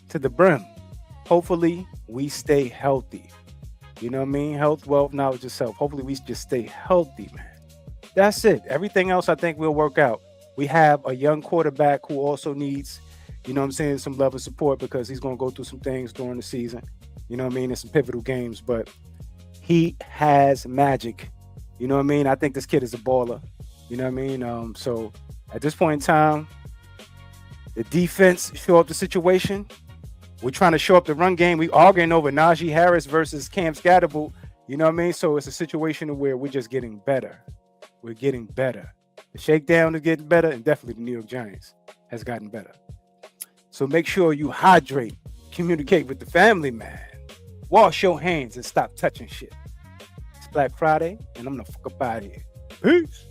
to the brim. Hopefully, we stay healthy. You know what I mean? Health, wealth, knowledge, yourself. Hopefully, we just stay healthy, man. That's it. Everything else, I think, will work out. We have a young quarterback who also needs you know what I'm saying, some love and support because he's going to go through some things during the season. You know what I mean? In some pivotal games, but he has magic. You know what I mean? I think this kid is a baller. You know what I mean? So at this point in time, the defense show up the situation. We're trying to show up the run game. We arguing over Najee Harris versus Cam Scatterboot. You know what I mean? So it's a situation where we're just getting better. We're getting better. The Shakedown is getting better, and definitely the New York Giants has gotten better. So make sure you hydrate, communicate with the family, man. Wash your hands and stop touching shit. It's Black Friday, and I'm gonna fuck up out of here. Peace.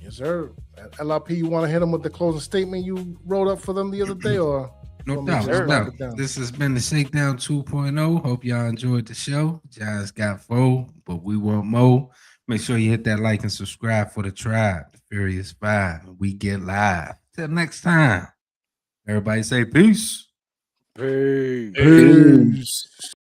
Yes, sir. LRP, you want to hit them with the closing statement you wrote up for them the other day, or No doubt, no doubt. This has been the Shakedown 2.0. Hope y'all enjoyed the show. Giants got 4, but we want more. Make sure you hit that like and subscribe for the tribe, the Furious 5. We get live. Till next time. Everybody say peace. Peace. Peace.